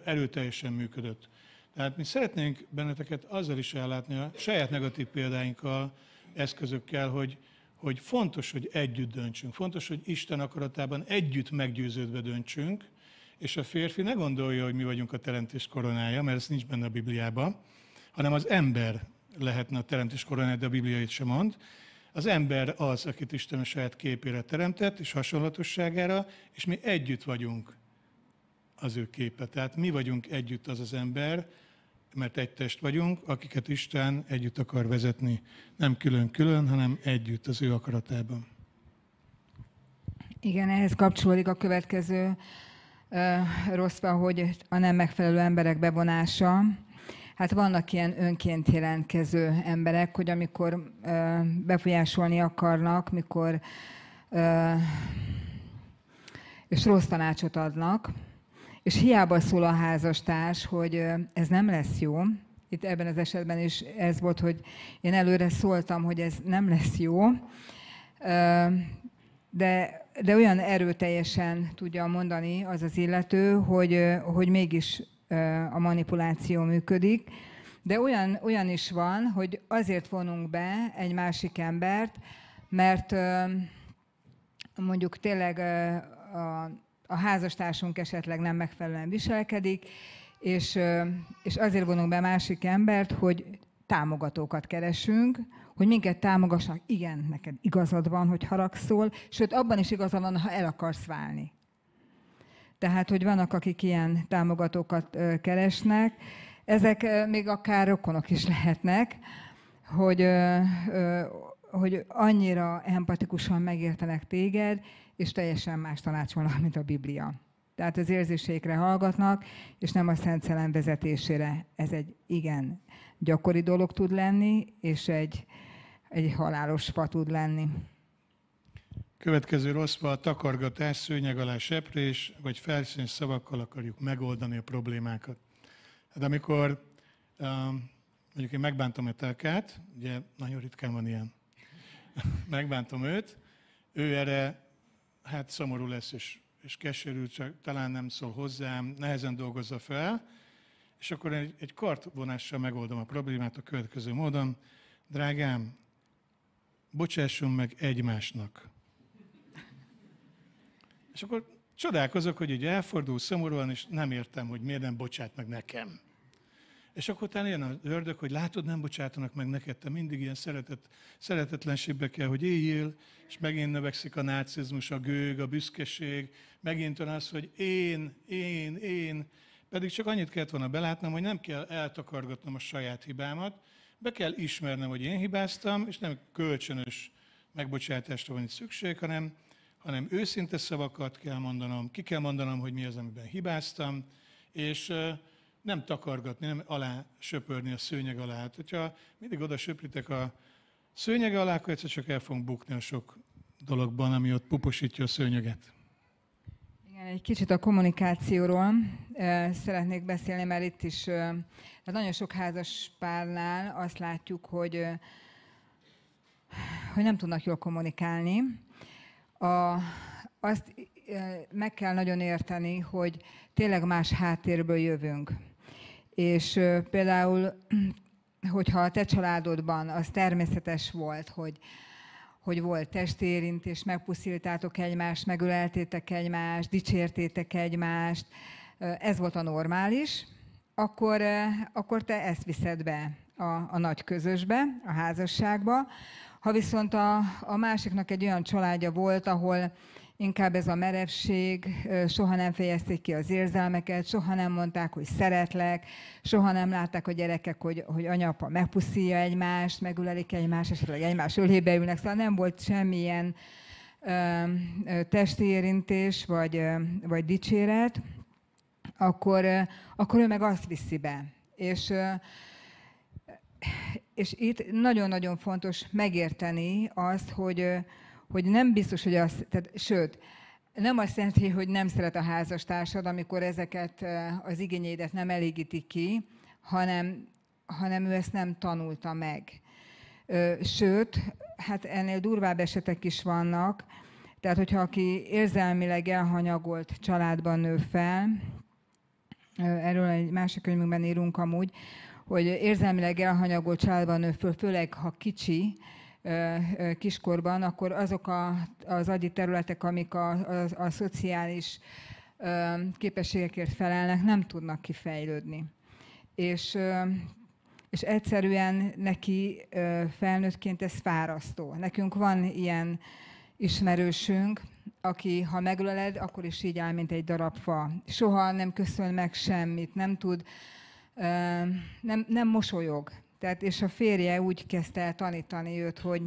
erőteljesen működött. Tehát mi szeretnénk benneteket azzal is ellátni, a saját negatív példáinkkal, eszközökkel, hogy fontos, hogy együtt döntsünk. Fontos, hogy Isten akaratában együtt meggyőződve döntsünk, és a férfi ne gondolja, hogy mi vagyunk a teremtés koronája, mert ez nincs benne a Bibliában, hanem az ember lehetne a teremtés koronája, de a Biblia itt sem mond. Az ember az, akit Isten a saját képére teremtett, és hasonlatosságára, és mi együtt vagyunk az ő képe. Tehát mi vagyunk együtt az az ember, mert egy test vagyunk, akiket Isten együtt akar vezetni. Nem külön-külön, hanem együtt az ő akaratában. Igen, ehhez kapcsolódik a következő rosszva, hogy a nem megfelelő emberek bevonása. Hát vannak ilyen önként jelentkező emberek, hogy amikor befolyásolni akarnak, és rossz tanácsot adnak, és hiába szól a házastárs, hogy ez nem lesz jó. Itt ebben az esetben is ez volt, hogy én előre szóltam, hogy ez nem lesz jó, de olyan erőteljesen tudja mondani az az illető, hogy mégis a manipuláció működik. De olyan is van, hogy azért vonunk be egy másik embert, mert mondjuk tényleg a házastársunk esetleg nem megfelelően viselkedik, és azért vonunk be másik embert, hogy támogatókat keresünk, hogy minket támogassanak. Igen, neked igazad van, hogy haragszol, sőt, abban is igazad van, ha el akarsz válni. Tehát, hogy vannak, akik ilyen támogatókat keresnek, ezek még akár rokonok is lehetnek, hogy annyira empatikusan megértenek téged, és teljesen más tanácsolnak, mint a Biblia. Tehát az érzéseikre hallgatnak, és nem a Szent Szellem vezetésére. Ez egy igen gyakori dolog tud lenni, és egy halálos fa tud lenni. Következő rossz a takargatás, szőnyeg alá seprés, vagy felszínes szavakkal akarjuk megoldani a problémákat. Hát amikor mondjuk én megbántom Etelkát, ugye nagyon ritkán van ilyen, megbántom őt, ő erre hát szomorú lesz és keserű, csak talán nem szól hozzám, nehezen dolgozza fel, és akkor egy kartvonással megoldom a problémát a következő módon. Drágám, bocsássunk meg egymásnak. És akkor csodálkozok, hogy így elfordul szomorúan, és nem értem, hogy miért nem bocsát meg nekem. És akkor utána jön az ördög, hogy látod, nem bocsátanak meg neked, te mindig ilyen szeretetlenségbe kell, hogy éljél, és megint növekszik a nácizmus, a gőg, a büszkeség, megint van az, hogy én, pedig csak annyit kellett volna belátnom, hogy nem kell eltakargatnom a saját hibámat, be kell ismernem, hogy én hibáztam, és nem kölcsönös megbocsátásra van itt szükség, hanem őszinte szavakat kell mondanom, ki kell mondanom, hogy mi az, amiben hibáztam, és nem takargatni, nem alá söpörni a szőnyeg alá. Hát, hogyha mindig oda söprítek a szőnyeg alá, akkor egyszer csak el fogunk bukni a sok dologban, ami ott puposítja a szőnyeget. Igen, egy kicsit a kommunikációról szeretnék beszélni, mert itt is nagyon sok házas párnál azt látjuk, hogy nem tudnak jól kommunikálni. Azt meg kell nagyon érteni, hogy tényleg más háttérből jövünk. És például, hogyha a te családodban az természetes volt, hogy volt testérintés, megpusziltátok egymást, megöleltétek egymást, dicsértétek egymást, ez volt a normális, akkor te ezt viszed be a nagy közösbe, a házasságba. Ha viszont a másiknak egy olyan családja volt, ahol inkább ez a merevség, soha nem fejezték ki az érzelmeket, soha nem mondták, hogy szeretlek, soha nem látták a gyerekek, hogy anya-apa megpuszilja egymást, megölelik egymást, esetleg egymás ölébe ülnek, szóval nem volt semmilyen testi érintés vagy dicséret, akkor ő meg azt viszi be. És itt nagyon-nagyon fontos megérteni azt, hogy nem biztos, hogy sőt, nem azt jelenti, hogy nem szeret a házastársad, amikor ezeket az igényeidet nem elégíti ki, hanem ő ezt nem tanulta meg. Sőt, hát ennél durvább esetek is vannak, tehát hogyha aki érzelmileg elhanyagolt családban nő fel, erről egy másik könyvünkben írunk amúgy, hogy érzelmileg elhanyagolt családban nő föl, főleg ha kicsi, kiskorban, akkor azok az agyi területek, amik a szociális képességekért felelnek, nem tudnak kifejlődni. És egyszerűen neki felnőttként ez fárasztó. Nekünk van ilyen ismerősünk, aki, ha megöleled, akkor is így áll, mint egy darab fa. Soha nem köszön meg semmit, nem tud, nem mosolyog. Tehát, és a férje úgy kezdte el tanítani őt, hogy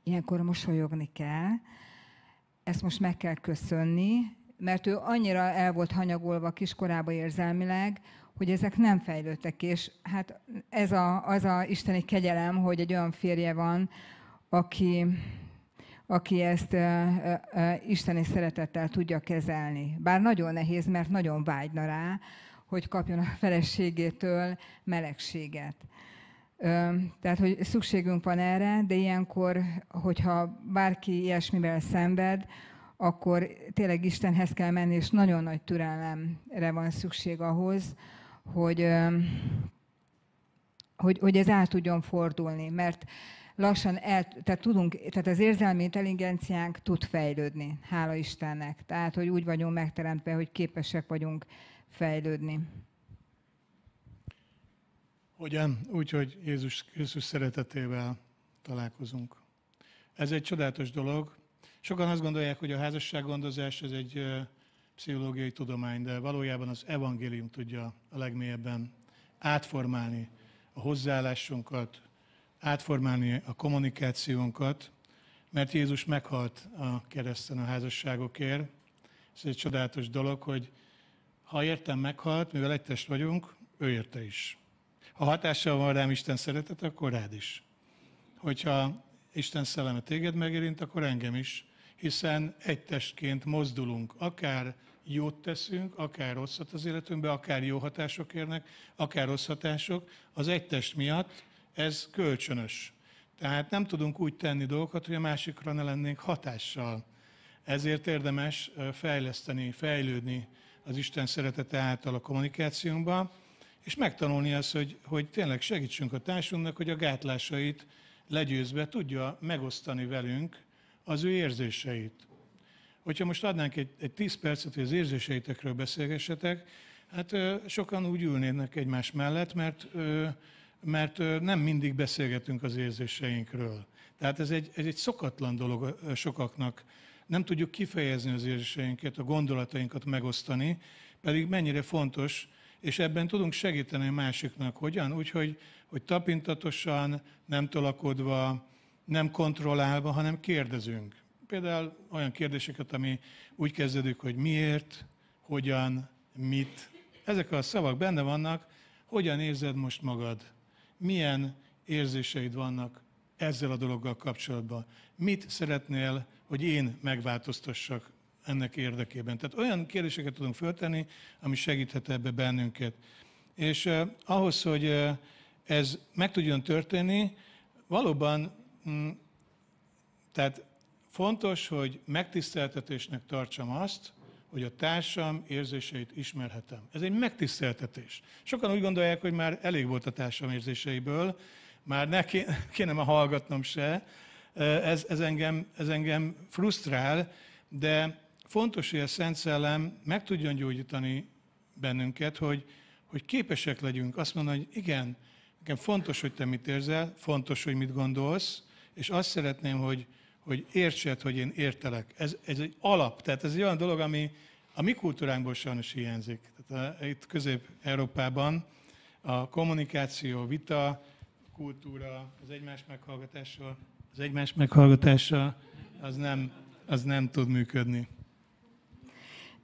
ilyenkor mosolyogni kell, ezt most meg kell köszönni, mert ő annyira el volt hanyagolva kiskorában érzelmileg, hogy ezek nem fejlődtek, és hát ez az a isteni kegyelem, hogy egy olyan férje van, aki ezt isteni szeretettel tudja kezelni. Bár nagyon nehéz, mert nagyon vágyna rá, hogy kapjon a feleségétől melegséget. Tehát, hogy szükségünk van erre, de ilyenkor, hogyha bárki ilyesmivel szenved, akkor tényleg Istenhez kell menni, és nagyon nagy türelemre van szükség ahhoz, hogy ez át tudjon fordulni, mert lassan tehát az érzelmi intelligenciánk tud fejlődni, hála Istennek. Tehát, hogy úgy vagyunk megteremtve, hogy képesek vagyunk fejlődni. Hogyan? Úgy, hogy Jézus Krisztus szeretetével találkozunk. Ez egy csodálatos dolog. Sokan azt gondolják, hogy a házassággondozás ez egy pszichológiai tudomány, de valójában az evangélium tudja a legmélyebben átformálni a hozzáállásunkat, átformálni a kommunikációnkat, mert Jézus meghalt a kereszten a házasságokért. Ez egy csodálatos dolog, hogy ha értem meghalt, mivel egy test vagyunk, ő érte is. Ha hatással van rám Isten szeretet, akkor rád is. Hogyha Isten szelleme téged megérint, akkor engem is, hiszen egy testként mozdulunk, akár jót teszünk, akár rosszat az életünkbe, akár jó hatások érnek, akár rossz hatások, az egy test miatt ez kölcsönös. Tehát nem tudunk úgy tenni dolgokat, hogy a másikra ne lennénk hatással. Ezért érdemes fejleszteni, fejlődni az Isten szeretete által a kommunikációnkban, és megtanulni azt, hogy tényleg segítsünk a társunknak, hogy a gátlásait legyőzve tudja megosztani velünk az ő érzéseit. Hogyha most adnánk egy 10 percet, hogy az érzéseitekről beszélgessetek, hát sokan úgy ülnének egymás mellett, mert nem mindig beszélgetünk az érzéseinkről. Tehát ez egy szokatlan dolog sokaknak. Nem tudjuk kifejezni az érzéseinket, a gondolatainkat megosztani, pedig mennyire fontos, és ebben tudunk segíteni a másiknak. Hogyan? Úgy, hogy tapintatosan, nem tolakodva, nem kontrollálva, hanem kérdezünk. Például olyan kérdéseket, ami úgy kezdődik, hogy miért, hogyan, mit. Ezek a szavak benne vannak, hogyan érzed most magad, milyen érzéseid vannak ezzel a dologgal kapcsolatban. Mit szeretnél, hogy én megváltoztassak ennek érdekében. Tehát olyan kérdéseket tudunk föltenni, ami segíthet ebbe bennünket. És ahhoz, hogy ez meg tudjon történni, valóban tehát fontos, hogy megtiszteltetésnek tartsam azt, hogy a társam érzéseit ismerhetem. Ez egy megtiszteltetés. Sokan úgy gondolják, hogy már elég volt a társam érzéseiből, már ne kéne már hallgatnom se. Ez engem frusztrál, de fontos, hogy a Szent Szellem meg tudjon gyógyítani bennünket, hogy képesek legyünk azt mondani, hogy igen, nekem fontos, hogy te mit érzel, fontos, hogy mit gondolsz, és azt szeretném, hogy értsed, hogy én értelek. Ez egy alap, tehát ez egy olyan dolog, ami a mi kultúránkból sajnos hiányzik. Tehát itt Közép-Európában a kommunikáció, vita, kultúra, az egymás meghallgatása, az nem tud működni.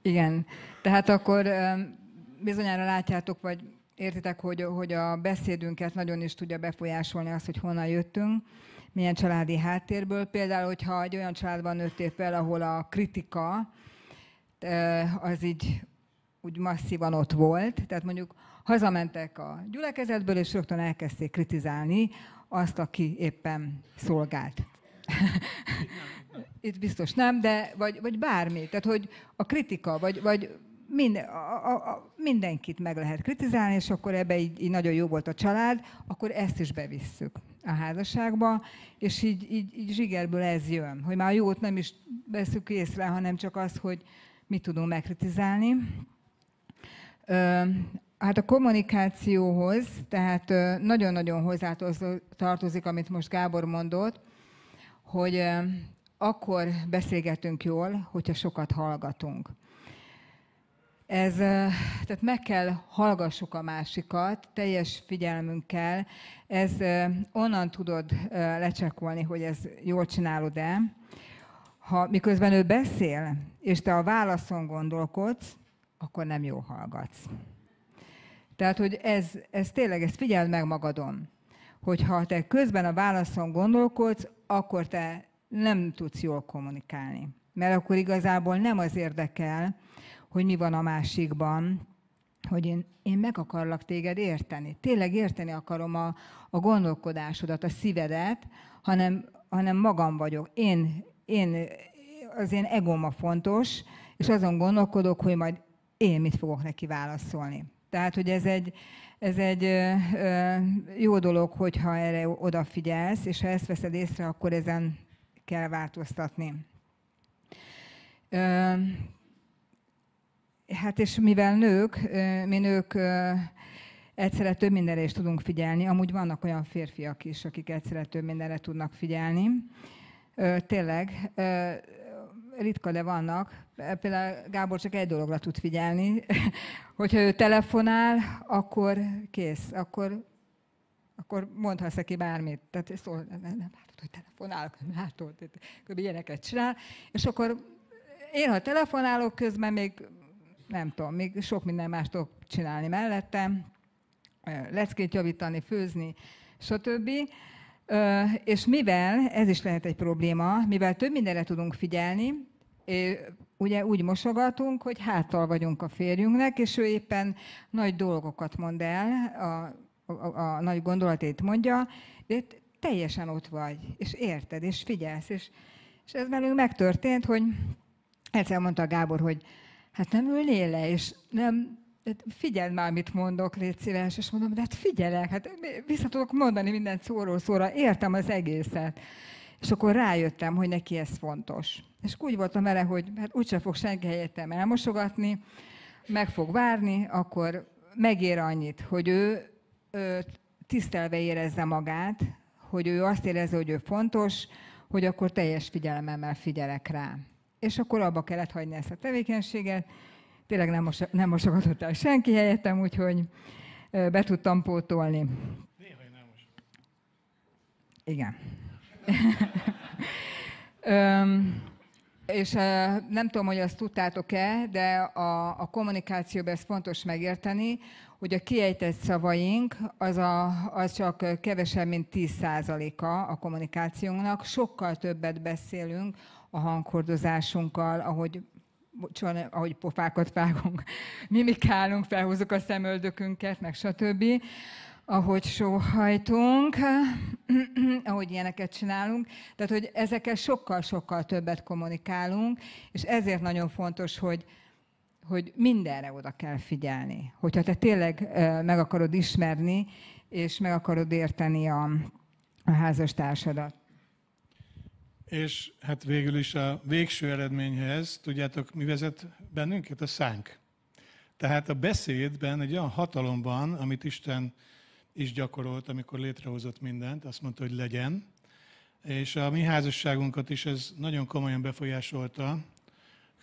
Igen, tehát akkor bizonyára látjátok, vagy értitek, hogy a beszédünket nagyon is tudja befolyásolni az, hogy honnan jöttünk, milyen családi háttérből. Például, hogyha egy olyan családban nőttél fel, ahol a kritika az így úgy masszívan ott volt, tehát mondjuk hazamentek a gyülekezetből, és rögtön elkezdték kritizálni azt, aki éppen szolgált. Itt biztos nem, de vagy bármi. Tehát, hogy a kritika, vagy mindenkit meg lehet kritizálni, és akkor ebbe így nagyon jó volt a család, akkor ezt is bevisszük a házasságba, és így zsigerből ez jön, hogy már a jót nem is veszük észre, hanem csak az, hogy mit tudunk megkritizálni. Hát a kommunikációhoz, tehát nagyon-nagyon hozzátartozik, amit most Gábor mondott, hogy akkor beszélgetünk jól, hogyha sokat hallgatunk. Tehát meg kell hallgassuk a másikat, teljes figyelmünkkel. Ez onnan tudod lecsekkolni, hogy ez jól csinálod-e. Ha miközben ő beszél, és te a válaszon gondolkodsz, akkor nem jól hallgatsz. Tehát, hogy ez tényleg, ezt figyeld meg magadon. Hogyha te közben a válaszon gondolkodsz, akkor te nem tudsz jól kommunikálni. Mert akkor igazából nem az érdekel, hogy mi van a másikban, hogy én meg akarlak téged érteni. Tényleg érteni akarom a gondolkodásodat, a szívedet, hanem magam vagyok. Az én egóm a fontos, és azon gondolkodok, hogy majd én mit fogok neki válaszolni. Tehát, hogy ez egy jó dolog, hogyha erre odafigyelsz, és ha ezt veszed észre, akkor ezen kell változtatni. Hát és mivel mi nők egyszerre több mindenre is tudunk figyelni, amúgy vannak olyan férfiak is, akik egyszerre több mindenre tudnak figyelni. Tényleg, ritka, de vannak. Például Gábor csak egy dologra tud figyelni, hogyha ő telefonál, akkor kész, akkor mondhatsz neki bármit. Tehát szól, nem látod, hogy telefonálok, nem látod, kb. Ilyeneket csinál. És akkor én, ha telefonálok közben, még nem tudom, még sok minden más tudok csinálni mellette, leckét javítani, főzni, stb. És mivel, ez is lehet egy probléma, mivel több mindenre tudunk figyelni, ugye úgy mosogatunk, hogy háttal vagyunk a férjünknek, és ő éppen nagy dolgokat mond el, a nagy gondolatét mondja, de teljesen ott vagy, és érted, és figyelsz. És ez velünk megtörtént, hogy egyszer mondta Gábor, hogy hát nem ülnél le, és nem, figyeld már, mit mondok, légy szíves, és mondom, de hát figyelek, hát vissza tudok mondani mindent szóról szóra, értem az egészet. És akkor rájöttem, hogy neki ez fontos. És úgy voltam vele, hogy hát úgyse fog senki helyettem elmosogatni, meg fog várni, akkor megér annyit, hogy ő tisztelve érezze magát, hogy ő azt érezze, hogy ő fontos, hogy akkor teljes figyelmemmel figyelek rá. És akkor abba kellett hagyni ezt a tevékenységet. Tényleg nem mosogatott el senki helyettem, úgyhogy be tudtam pótolni. Néha én nem mosogatom. Igen. És nem tudom, hogy azt tudtátok-e, de a kommunikációban ez fontos megérteni, hogy a kiejtett szavaink az csak kevesebb, mint 10%-a a kommunikációnknak. Sokkal többet beszélünk a hanghordozásunkkal, ahogy pofákat vágunk, mimikálunk, felhúzzuk a szemöldökünket, meg stb. Ahogy sóhajtunk, ahogy ilyeneket csinálunk. Tehát, hogy ezekkel sokkal-sokkal többet kommunikálunk, és ezért nagyon fontos, hogy mindenre oda kell figyelni. Hogyha te tényleg meg akarod ismerni, és meg akarod érteni a házastársadat. És hát végül is a végső eredményhez, tudjátok, mi vezet bennünket? A szánk. Tehát a beszédben egy olyan hatalom van, amit Isten is gyakorolt, amikor létrehozott mindent, azt mondta, hogy legyen. És a mi házasságunkat is ez nagyon komolyan befolyásolta,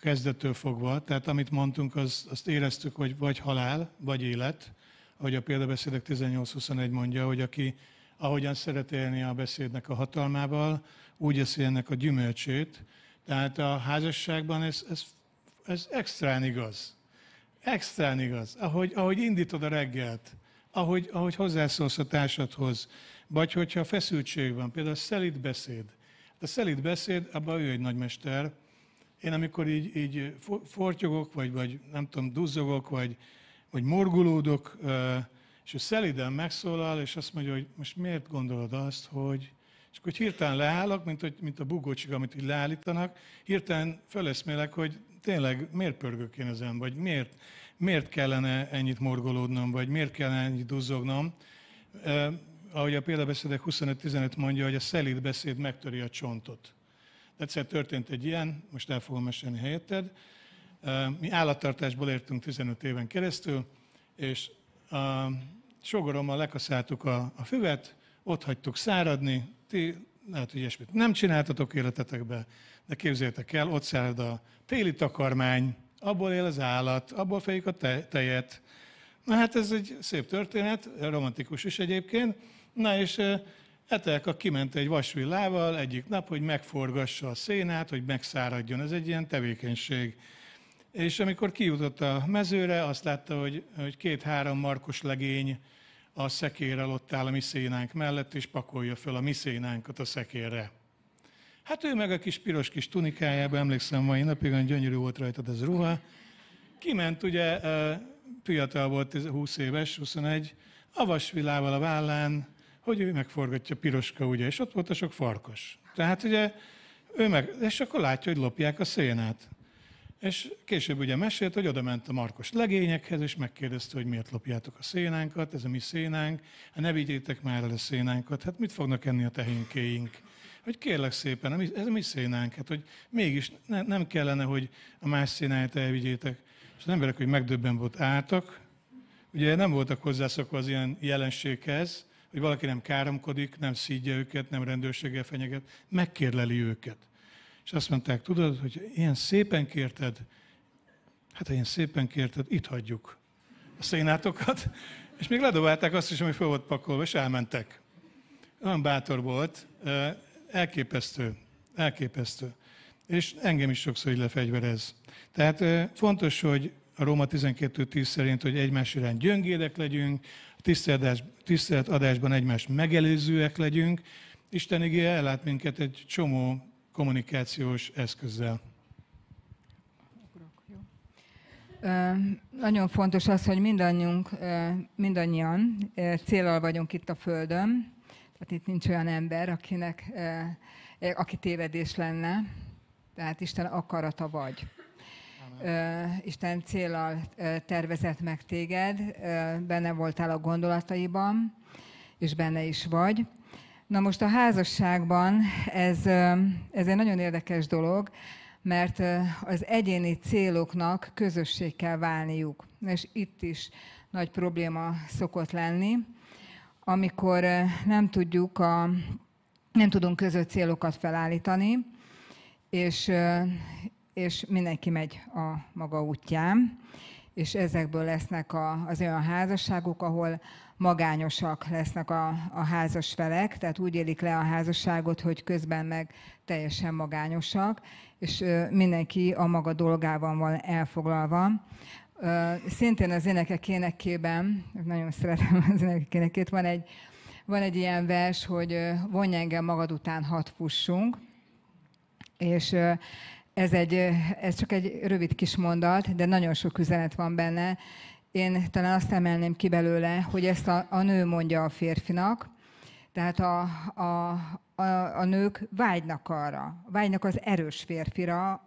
kezdettől fogva. Tehát amit mondtunk, azt éreztük, hogy vagy halál, vagy élet. Ahogy a példabeszédek 18-21 mondja, hogy aki ahogyan szeret élni a beszédnek a hatalmával, úgy eszi ennek a gyümölcsét. Tehát a házasságban ez extrán igaz. Extrán igaz. Ahogy indítod a reggelt, ahogy hozzászólsz a társadhoz, vagy hogyha feszültség van, például a szelíd beszéd. A szelíd beszéd, abban ő egy nagymester. Én amikor így fortyogok, vagy nem tudom, duzzogok, vagy morgulódok, és ő szelíden megszólal, és azt mondja, hogy most miért gondolod azt, hogy... És akkor hirtelen leállok, mint a bugócsik, amit így leállítanak, hirtelen föleszmélek, hogy tényleg miért pörgök én ezen, vagy miért kellene ennyit morgolódnom, vagy miért kellene ennyit duzzognom. Ahogy a példabeszédek 25-15 mondja, hogy a szelíd beszéd megtöri a csontot. Egyszer történt egy ilyen, most el fogom mesélni helyetted. Mi állattartásból értünk 15 éven keresztül, és a sógorommal lekaszáltuk a füvet, ott hagytuk száradni, ti lehet, hogy ilyesmit nem csináltatok életetekbe, de képzeljétek el, ott szárad a téli takarmány, abból él az állat, abból fejük a tejet. Na hát ez egy szép történet, romantikus is egyébként. Na és Etelka kiment egy vasvillával egyik nap, hogy megforgassa a szénát, hogy megszáradjon. Ez egy ilyen tevékenység. És amikor kijutott a mezőre, azt látta, hogy 2-3 markos legény a szekérrel ott áll a mi szénánk mellett, és pakolja föl a mi szénánkat a szekérre. Hát ő meg a kis piros kis tunikájában, emlékszem mai napig, olyan gyönyörű volt rajtad ez ruha. Kiment ugye, fiatal volt, 20 éves, 21, a vasvillával a vállán, hogy ő megforgatja piroska, ugye, és ott volt a sok farkas. Tehát ugye és akkor látja, hogy lopják a szénát. És később ugye mesélt, hogy oda ment a markos legényekhez, és megkérdezte, hogy miért lopjátok a szénánkat, ez a mi szénánk, hát ne vigyétek már el a szénánkat, hát mit fognak enni a tehénkéink? Hogy kérlek szépen, ez a mi szénánk, hát hogy mégis nem kellene, hogy a más szénáját elvigyétek. És az emberek, hogy megdöbbenve álltak, ugye nem voltak hozzászokva az ilyen jelenséghez, hogy valaki nem káromkodik, nem szídja őket, nem rendőrséggel fenyeget, megkérleli őket. És azt mondták, tudod, hogy ilyen szépen kérted, hát ha ilyen szépen kérted, itt hagyjuk a szénátokat, és még ledobálták azt is, ami fel volt pakolva, és elmentek. Olyan bátor volt, elképesztő, elképesztő. És engem is sokszor így lefegyverez. Tehát fontos, hogy a Róma 12.10 szerint, hogy egymás iránt gyöngédek legyünk, tiszteletadásban egymást megelőzőek legyünk. Isten igéje ellát minket egy csomó kommunikációs eszközzel. Nagyon fontos az, hogy mindannyian céllal vagyunk itt a Földön. Tehát itt nincs olyan ember, aki tévedés lenne. Tehát Isten akarata vagy. Isten céllal tervezett meg téged, benne voltál a gondolataiban, és benne is vagy. Na most a házasságban ez egy nagyon érdekes dolog, mert az egyéni céloknak közösség kell válniuk. És itt is nagy probléma szokott lenni, amikor nem tudunk közös célokat felállítani, és mindenki megy a maga útján, és ezekből lesznek az olyan házasságok, ahol magányosak lesznek a házas felek, tehát úgy élik le a házasságot, hogy közben meg teljesen magányosak, és mindenki a maga dolgában van elfoglalva. Szintén az Énekek énekében, nagyon szeretem az Énekek énekét, van egy ilyen vers, hogy vonj engem magad után, hadd fussunk, és ez csak egy rövid kis mondat, de nagyon sok üzenet van benne. Én talán azt emelném ki belőle, hogy ezt a nő mondja a férfinak, tehát a nők vágynak arra, vágynak az erős férfira,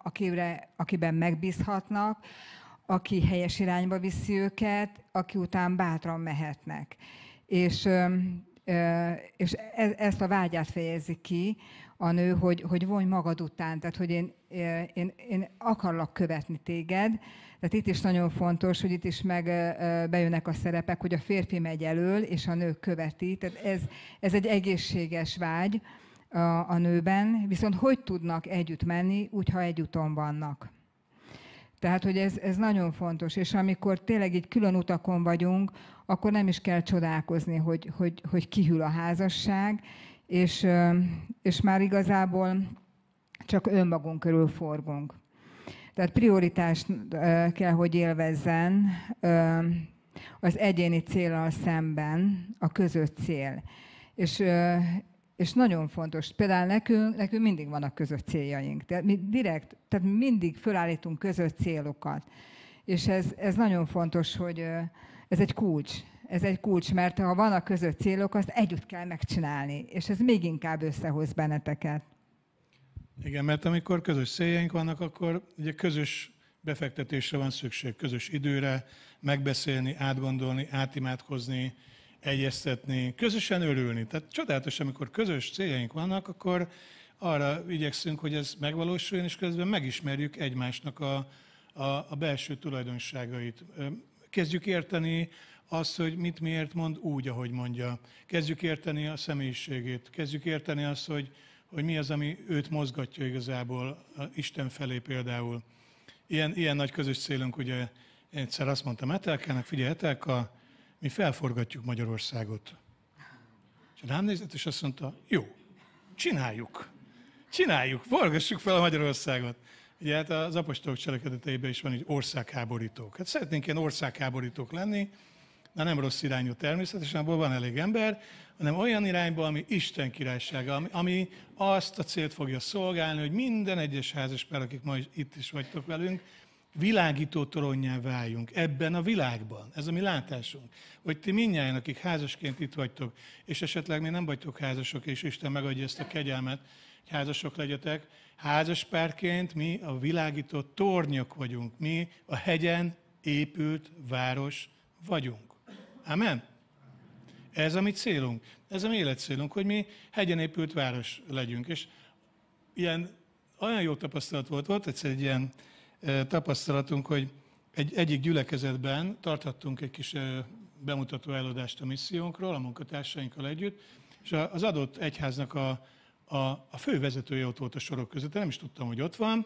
akiben megbízhatnak, aki helyes irányba viszi őket, aki után bátran mehetnek. És ezt a vágyát fejezi ki a nő, hogy vonj magad után, tehát hogy én akarlak követni téged. Tehát itt is nagyon fontos, hogy itt is bejönnek a szerepek, hogy a férfi megy elől, és a nő követi. Tehát ez egy egészséges vágy a nőben, viszont hogy tudnak együtt menni, úgyha egy úton vannak. Tehát, hogy ez nagyon fontos, és amikor tényleg így külön utakon vagyunk, akkor nem is kell csodálkozni, hogy kihűl a házasság, és már igazából csak önmagunk körül forgunk. Tehát prioritást kell, hogy élvezzen az egyéni céllal szemben a közös cél. És nagyon fontos, például nekünk mindig vannak közös céljaink. Tehát tehát mindig fölállítunk közös célokat. És ez nagyon fontos, hogy ez egy kulcs. Ez egy kulcs, mert ha vannak közös célok, azt együtt kell megcsinálni. És ez még inkább összehoz benneteket. Igen, mert amikor közös céljaink vannak, akkor ugye közös befektetésre van szükség, közös időre, megbeszélni, átgondolni, átimádkozni, egyeztetni, közösen örülni. Tehát csodálatos, amikor közös céljaink vannak, akkor arra igyekszünk, hogy ez megvalósuljon, és közben megismerjük egymásnak a belső tulajdonságait. Kezdjük érteni azt, hogy mit miért mond úgy, ahogy mondja. Kezdjük érteni a személyiségét. Kezdjük érteni azt, hogy mi az, ami őt mozgatja igazából Isten felé például. Ilyen nagy közös célunk, ugye én egyszer azt mondtam Etelkának, figyelj Etelka, mi felforgatjuk Magyarországot. És rám nézett, és azt mondta, jó, csináljuk, forgassuk fel a Magyarországot. Ugye hát az apostolok cselekedeteiben is van így országháborítók. Hát szeretnénk ilyen országháborítók lenni, de nem rossz irányú természetesen, abból van elég ember, hanem olyan irányba, ami Isten királysága, ami azt a célt fogja szolgálni, hogy minden egyes házaspár, akik ma itt is vagytok velünk, világító toronnyá váljunk ebben a világban. Ez a mi látásunk. Hogy ti mindnyájan, akik házasként itt vagytok, és esetleg még nem vagytok házasok, és Isten megadja ezt a kegyelmet, hogy házasok legyetek, házaspárként mi a világító tornyok vagyunk. Mi a hegyen épült város vagyunk. Amen? Ez a mi célunk. Ez a mi életcélunk, hogy mi hegyen épült város legyünk. És olyan jó tapasztalat volt egyszer egy ilyen tapasztalatunk, hogy egyik gyülekezetben tarthattunk egy kis bemutató előadást a missziónkról, a munkatársainkkal együtt, és az adott egyháznak a fő vezetője ott volt a sorok között. Én nem is tudtam, hogy ott van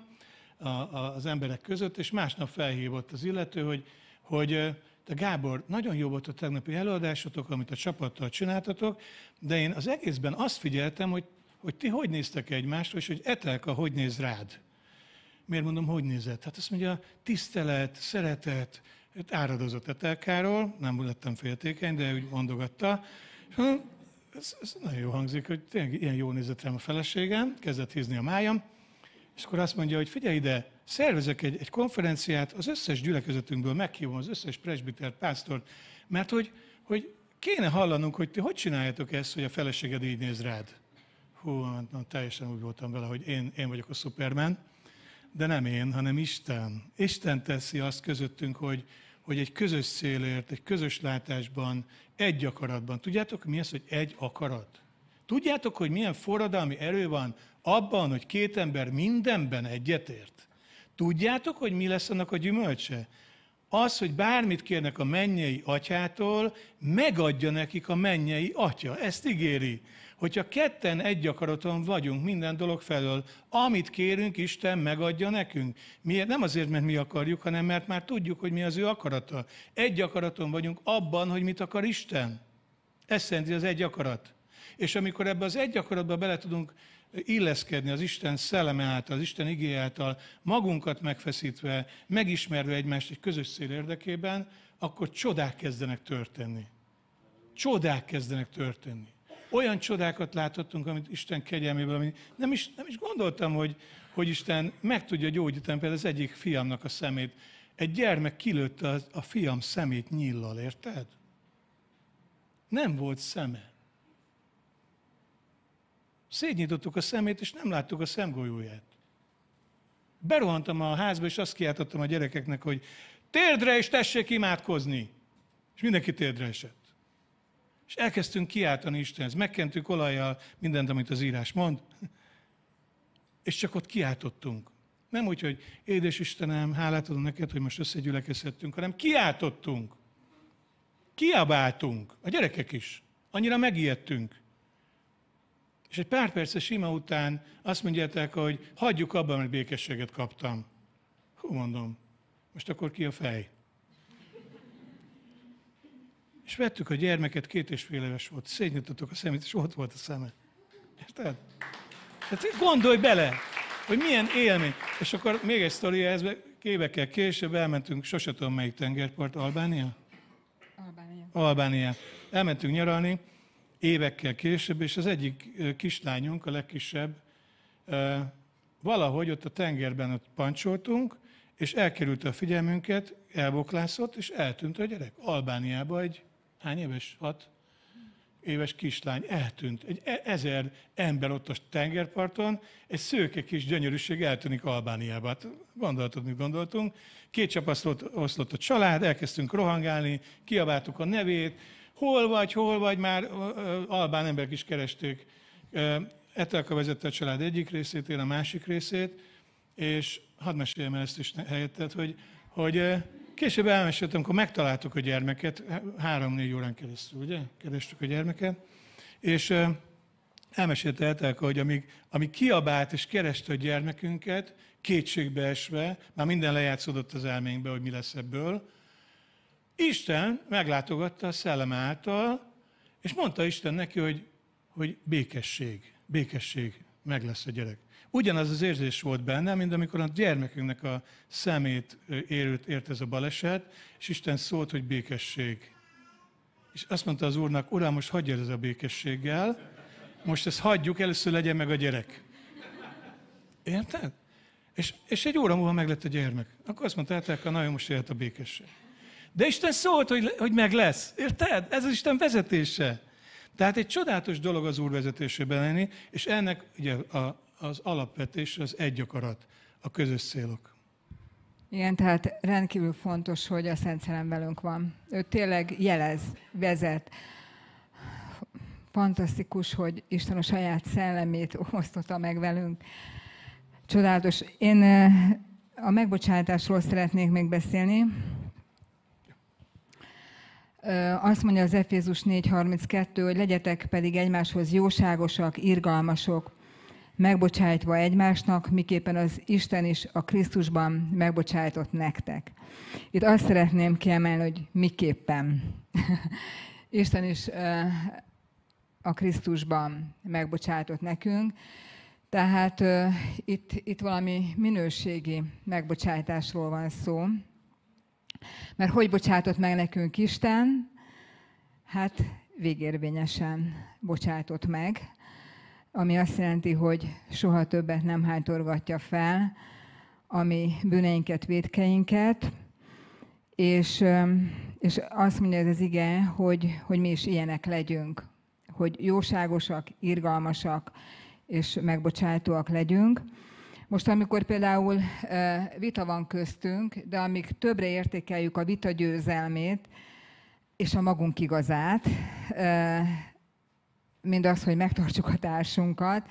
az emberek között, és másnap felhívott az illető, hogy de Gábor, nagyon jó volt a tegnapi előadásotok, amit a csapattal csináltatok, de én az egészben azt figyeltem, hogy ti hogy néztek egymásra, és hogy Etelka hogy néz rád. Miért mondom, hogy nézett? Hát azt mondja, tisztelet, szeretet, áradozott Etelkáról, nem lettem féltékeny, de úgy mondogatta. Ez nagyon jó hangzik, hogy tényleg ilyen jól nézett rám a feleségem, kezdett hízni a májam, és akkor azt mondja, hogy figyelj ide, szervezek egy konferenciát, az összes gyülekezetünkből meghívom az összes presbitert, pásztort, mert hogy kéne hallanunk, hogy ti hogy csináljátok ezt, hogy a feleséged így néz rád. Hú, teljesen úgy voltam vele, hogy én vagyok a Superman, de nem én, hanem Isten. Isten teszi azt közöttünk, hogy egy közös célért, egy közös látásban, egy akaratban. Tudjátok, mi az, hogy egy akarat? Tudjátok, hogy milyen forradalmi erő van abban, hogy két ember mindenben egyetért? Tudjátok, hogy mi lesz annak a gyümölcse? Az, hogy bármit kérnek a mennyei atyától, megadja nekik a mennyei atya. Ezt ígéri. Hogyha ketten egy akaraton vagyunk minden dolog felől, amit kérünk, Isten megadja nekünk. Miért? Nem azért, mert mi akarjuk, hanem mert már tudjuk, hogy mi az ő akarata. Egy akaraton vagyunk abban, hogy mit akar Isten. Ez szerint az egy akarat. És amikor ebbe az egy akaratba bele tudunk illeszkedni az Isten szelleme által, az Isten igéje által, magunkat megfeszítve, megismerve egymást egy közös cél érdekében, akkor csodák kezdenek történni. Csodák kezdenek történni. Olyan csodákat láthattunk, amit Isten kegyelméből, amit nem is gondoltam, hogy Isten meg tudja gyógyítani például az egyik fiamnak a szemét. Egy gyermek kilőtte a fiam szemét nyíllal, érted? Nem volt szeme. Szétnyitottuk a szemét, és nem láttuk a szemgolyóját. Berohantam a házba, és azt kiáltottam a gyerekeknek, hogy térdre, és tessék imádkozni. És mindenki térdre esett. És elkezdtünk kiáltani Istenhez. Megkentük olajjal mindent, amit az írás mond, és csak ott kiáltottunk. Nem úgy, hogy édes Istenem, hálát adom neked, hogy most összegyülekezhettünk, hanem kiáltottunk. Kiabáltunk. A gyerekek is. Annyira megijedtünk. És egy pár perces ima után azt mondjátok, hogy hagyjuk abban, mert békességet kaptam. Hú, mondom, most akkor ki a fej? És vettük a gyermeket, 2,5 éves volt, szétnyitottuk a szemét, és ott volt a szeme. Érted? Tehát gondolj bele, hogy milyen élmény. És akkor még egy sztori, évekkel később elmentünk, sose tudom melyik tengerpart, Albánia? Albánia. Elmentünk nyaralni, évekkel később, és az egyik kislányunk, a legkisebb, valahogy ott a tengerben ott pancsoltunk, és elkerült a figyelmünket, elboklászott, és eltűnt a gyerek. Albániába egy, hány éves? 6 éves kislány eltűnt. Egy 1000 ember ott a tengerparton, egy szőke kis gyönyörűség eltűnik Albániába. Hát gondoltad, mit gondoltunk. 2 csapat oszlott a család, elkezdtünk rohangálni, kiabáltuk a nevét, hol vagy, már albán emberek is keresték. Etelka vezette a család egyik részét, én a másik részét, és hadd meséljem el ezt is helyettet, hogy később elmeséltem, amikor megtaláltuk a gyermeket, 3-4 órán keresztül, ugye? Kerestük a gyermeket, és elmesélte Etelka, hogy amíg kiabált és kereste a gyermekünket, kétségbe esve, már minden lejátszódott az elménkbe, hogy mi lesz ebből, Isten meglátogatta a szellem által, és mondta Isten neki, hogy békesség, meg lesz a gyerek. Ugyanaz az érzés volt benne, mint amikor a gyermekünknek a szemét ért ez a baleset, és Isten szólt, hogy békesség. És azt mondta az Úrnak, Uram, most hagyj el ez a békességgel, most ezt hagyjuk, először legyen meg a gyerek. Érted? És egy óra múlva meglett a gyermek. Akkor azt mondta, hogy nagyon most jöhet a békesség. De Isten szólt, hogy meg lesz. Érted? Ez az Isten vezetése. Tehát egy csodálatos dolog az Úr vezetésében lenni, és ennek ugye az alapvetés az egy akarat, a közös célok. Igen, tehát rendkívül fontos, hogy a Szent Szellem velünk van. Ő tényleg jelez, vezet. Fantasztikus, hogy Isten a saját szellemét osztotta meg velünk. Csodálatos. Én a megbocsátásról szeretnék még beszélni. Azt mondja az Efézus 4.32, hogy legyetek pedig egymáshoz jóságosak, irgalmasok, megbocsájtva egymásnak, miképpen az Isten is a Krisztusban megbocsájtott nektek. Itt azt szeretném kiemelni, hogy miképpen. Isten is a Krisztusban megbocsájtott nekünk. Tehát itt valami minőségi megbocsájtásról van szó. Mert hogy bocsátott meg nekünk Isten? Hát végérvényesen bocsájtott meg, ami azt jelenti, hogy soha többet nem hánytorgatja fel a mi bűneinket, vétkeinket, és azt mondja ez az ige, hogy mi is ilyenek legyünk, hogy jóságosak, irgalmasak és megbocsájtóak legyünk. Most, amikor például vita van köztünk, de amíg többre értékeljük a vita győzelmét és a magunk igazát, mint az, hogy megtartsuk a társunkat,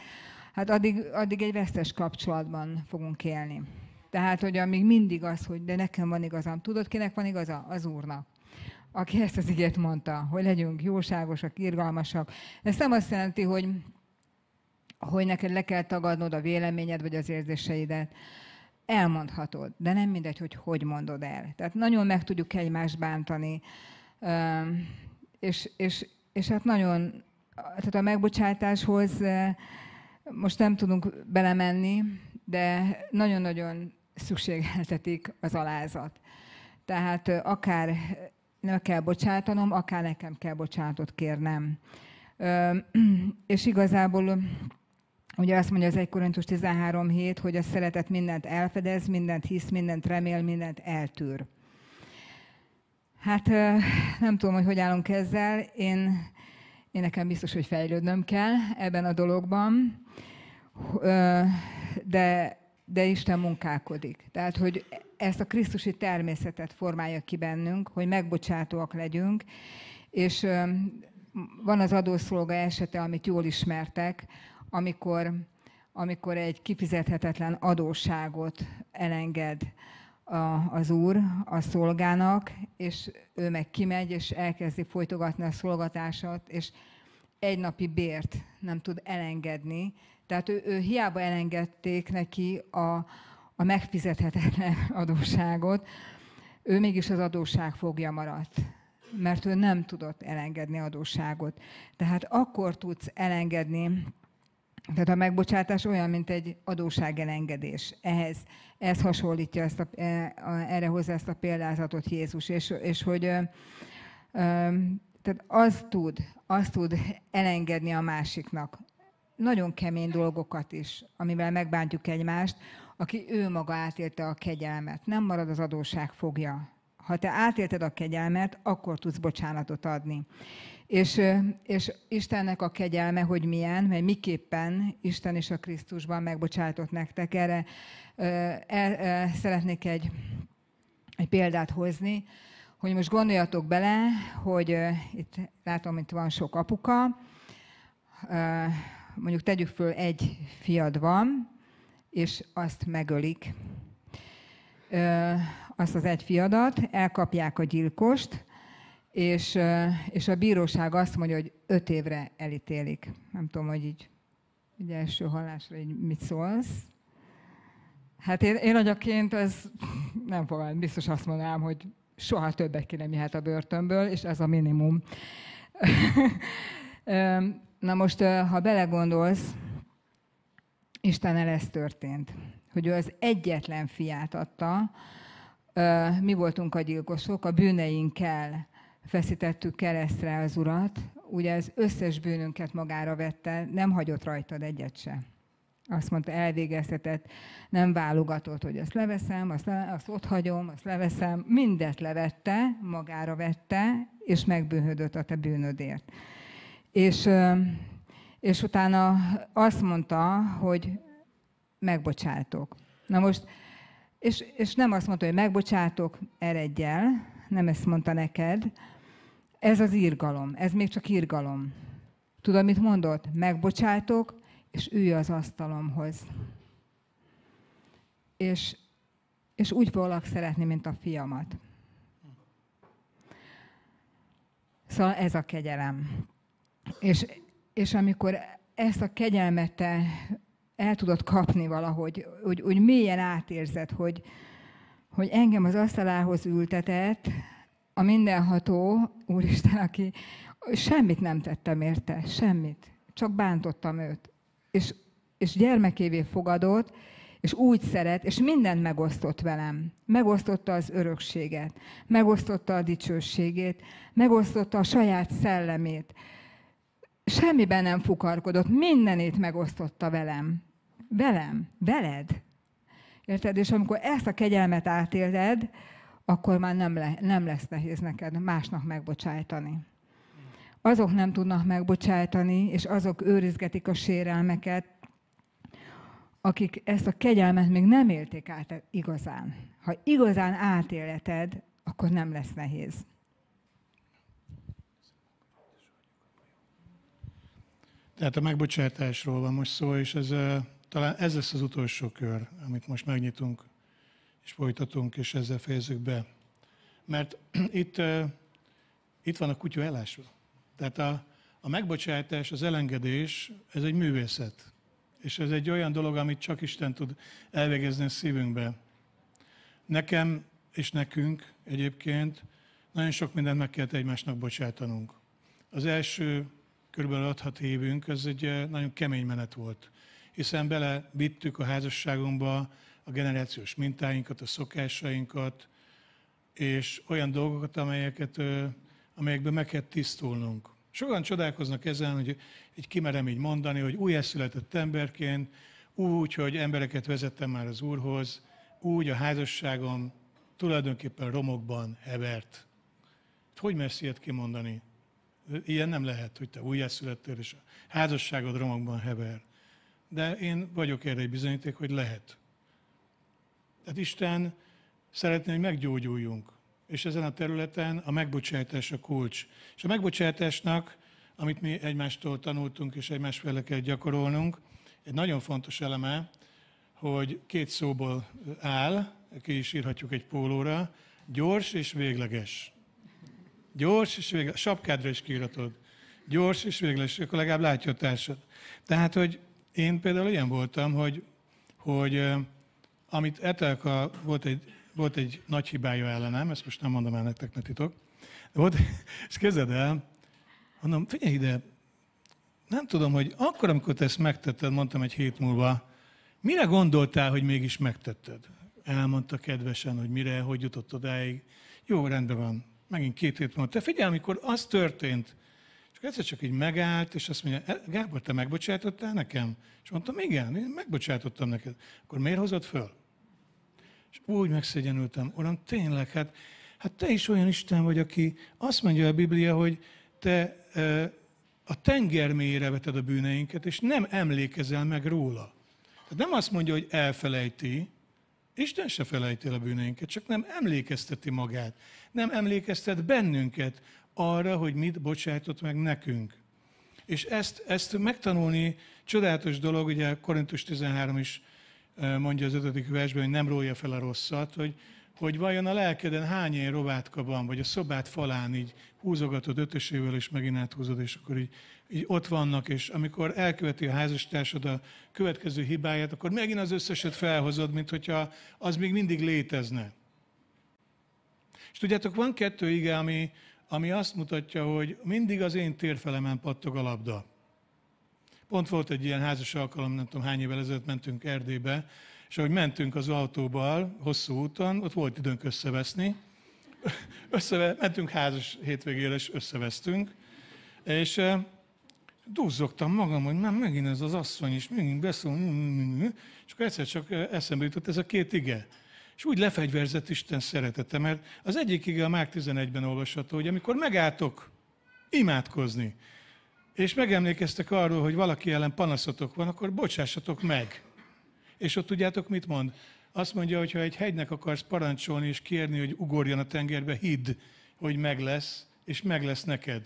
hát addig egy vesztes kapcsolatban fogunk élni. Tehát, hogy amíg mindig az, hogy de nekem van igazam. Tudod, kinek van igaza? Az Úrnak. Aki ezt az igét mondta, hogy legyünk jóságosak, irgalmasak. Ez nem azt jelenti, hogy neked le kell tagadnod a véleményed, vagy az érzéseidet. Elmondhatod, de nem mindegy, hogy mondod el. Tehát nagyon meg tudjuk egymást bántani, és és hát nagyon, tehát a megbocsátáshoz most nem tudunk belemenni, de nagyon-nagyon szükségeltetik az alázat. Tehát akár nem kell bocsátanom, akár nekem kell bocsánatot kérnem. És igazából ugye azt mondja az 1 Korintus 13:7, hogy a szeretet mindent elfedez, mindent hisz, mindent remél, mindent eltűr. Hát nem tudom, hogy állunk ezzel. Én nekem biztos, hogy fejlődnöm kell ebben a dologban, de Isten munkálkodik. Tehát, hogy ezt a krisztusi természetet formálja ki bennünk, hogy megbocsátóak legyünk, és van az adószolga esete, amit jól ismertek, amikor egy kifizethetetlen adósságot elenged az úr a szolgának, és ő meg kimegy, és elkezdi folytogatni a szolgatását, és egy napi bért nem tud elengedni. Tehát ő hiába elengedték neki a megfizethetetlen adósságot, ő mégis az adósság fogja maradt, mert ő nem tudott elengedni adósságot. Tehát akkor tudsz elengedni. Tehát a megbocsátás olyan, mint egy adósságelengedés. Ehhez hasonlítja erre hozzá ezt a példázatot Jézus, és hogy tehát azt tud elengedni a másiknak nagyon kemény dolgokat is, amivel megbántjuk egymást, aki ő maga átélte a kegyelmet. Nem marad az adósság fogja. Ha te átélted a kegyelmet, akkor tudsz bocsánatot adni. És Istennek a kegyelme, hogy milyen, mert miképpen Isten is a Krisztusban megbocsátott nektek. Erre szeretnék egy példát hozni, hogy most gondoljatok bele, hogy itt látom, itt van sok apuka, mondjuk tegyük föl, egy fiad van, és azt megölik. Azt az egy fiadat, elkapják a gyilkost, és a bíróság azt mondja, hogy 5 évre elítélik. Nem tudom, hogy így első hallásra így mit szólsz. Hát én agyaként ez nem fogom, biztos azt mondanám, hogy soha többet ki nem jöhet a börtönből, és ez a minimum. Na most, ha belegondolsz, Istennel ez történt, hogy ő az egyetlen fiát adta, mi voltunk a gyilkosok, a bűneinkkel feszítettük keresztre az Urat, ugye az összes bűnünket magára vette, nem hagyott rajtad egyet se. Azt mondta, elvégeztetett, nem válogatott, hogy ezt leveszem, azt ott hagyom, azt leveszem, mindet levette, magára vette, és megbűnhödött a te bűnödért. És utána azt mondta, hogy megbocsátok. Na most, és nem azt mondta, hogy megbocsátok, eredj el, nem ezt mondta neked. Ez az irgalom, ez még csak irgalom. Tudod, mit mondott? Megbocsátok, és ülj az asztalomhoz. És úgy foglak szeretni, mint a fiamat. Szóval ez a kegyelem. És amikor ezt a kegyelmet te el tudod kapni valahogy, úgy mélyen átérzed, hogy engem az asztalához ültetett a mindenható Úristen, aki semmit nem tettem érte, semmit, csak bántottam őt. És gyermekévé fogadott, és úgy szeret, és mindent megosztott velem. Megosztotta az örökséget, megosztotta a dicsőségét, megosztotta a saját szellemét. Semmiben nem fukarkodott, mindenét megosztotta velem. Veled. Érted? És amikor ezt a kegyelmet átéled, akkor már nem lesz nehéz neked másnak megbocsájtani. Azok nem tudnak megbocsájtani, és azok őrizgetik a sérelmeket, akik ezt a kegyelmet még nem élték át igazán. Ha igazán átéleted, akkor nem lesz nehéz. Tehát a megbocsátásról van most szó, és talán ez lesz az utolsó kör, amit most megnyitunk, és folytatunk, és ezzel fejezzük be. Mert itt van a kutya elásva. Tehát a megbocsátás, az elengedés, ez egy művészet. És ez egy olyan dolog, amit csak Isten tud elvégezni a szívünkbe. Nekem és nekünk egyébként nagyon sok mindent meg kellett egymásnak bocsátanunk. az első kb. 5-6 évünk, az egy nagyon kemény menet volt. Hiszen belevittük a házasságunkba a generációs mintáinkat, a szokásainkat, és olyan dolgokat, amelyekben meg kell tisztulnunk. Sokan csodálkoznak ezen, hogy kimerem így mondani, hogy újjászületett emberként, úgy, hogy embereket vezettem már az Úrhoz, úgy a házasságom tulajdonképpen romokban hevert. Hogy mersz ilyet kimondani? Ilyen nem lehet, hogy te újjászülettél, és a házasságod romokban hever. De én vagyok erre egy bizonyíték, hogy lehet. Tehát Isten szeretné, hogy meggyógyuljunk. És ezen a területen a megbocsátás a kulcs. És a megbocsátásnak, amit mi egymástól tanultunk, és egymás felé kell gyakorolnunk, egy nagyon fontos eleme, hogy 2 szóból áll, ki is írhatjuk egy pólóra, gyors és végleges. Gyors és végleges. Sapkádra is kiíratod. Gyors és végleges, akkor legalább látja a társad. Tehát, hogy én például ilyen voltam, hogy amit Etelka volt egy nagy hibája ellenem, ezt most nem mondom el nektek, ne titok, és kezded el, mondom, figyelj ide, nem tudom, hogy akkor, amikor te ezt megtetted, mondtam egy hét múlva, mire gondoltál, hogy mégis megtetted? Elmondta kedvesen, hogy mire, hogy jutott odáig. Jó, rendben van. Megint 2 hét múlva. Te figyelj, amikor az történt, és egyszer csak így megállt, és azt mondja, Gábor, te megbocsátottál nekem? És mondtam, igen, én megbocsátottam neked. Akkor miért hozod föl? És úgy megszégyenültem, Uram, tényleg, hát te is olyan Isten vagy, aki azt mondja a Biblia, hogy te a tenger mélyére veted a bűneinket, és nem emlékezel meg róla. Tehát nem azt mondja, hogy elfelejti, Isten se felejti el a bűneinket, csak nem emlékezteti magát. Nem emlékeztet bennünket arra, hogy mit bocsájtott meg nekünk. És ezt megtanulni csodálatos dolog, ugye Korintus 13 is mondja az 5. versben, hogy nem rólja fel a rosszat, hogy vajon a lelkeden hány ilyen rovátka van, vagy a szobád falán így húzogatod ötösével, és megint áthúzod, és akkor így ott vannak, és amikor elköveti a házastársad a következő hibáját, akkor megint az összeset felhozod, mint hogyha az még mindig létezne. És tudjátok, van 2 ige, ami azt mutatja, hogy mindig az én térfelemen pattog a labda. Pont volt egy ilyen házas alkalom, nem tudom hány évvel ezelőtt mentünk Erdélybe, és ahogy mentünk az autóval, hosszú úton, ott volt időnk összeveszni. Mentünk házas hétvégére, és összevesztünk. És duzzogtam magam, hogy már megint ez az asszony is, megint beszól. És akkor egyszer csak eszembe jutott ez a 2 ige. És úgy lefegyverzett Isten szeretete, mert az egyik ige a Márk 11-ben olvasható, hogy amikor megálltok imádkozni, és megemlékeztek arról, hogy valaki ellen panaszotok van, akkor bocsássatok meg. És ott tudjátok, mit mond? Azt mondja, hogy ha egy hegynek akarsz parancsolni és kérni, hogy ugorjon a tengerbe, hidd, hogy meg lesz, és meg lesz neked.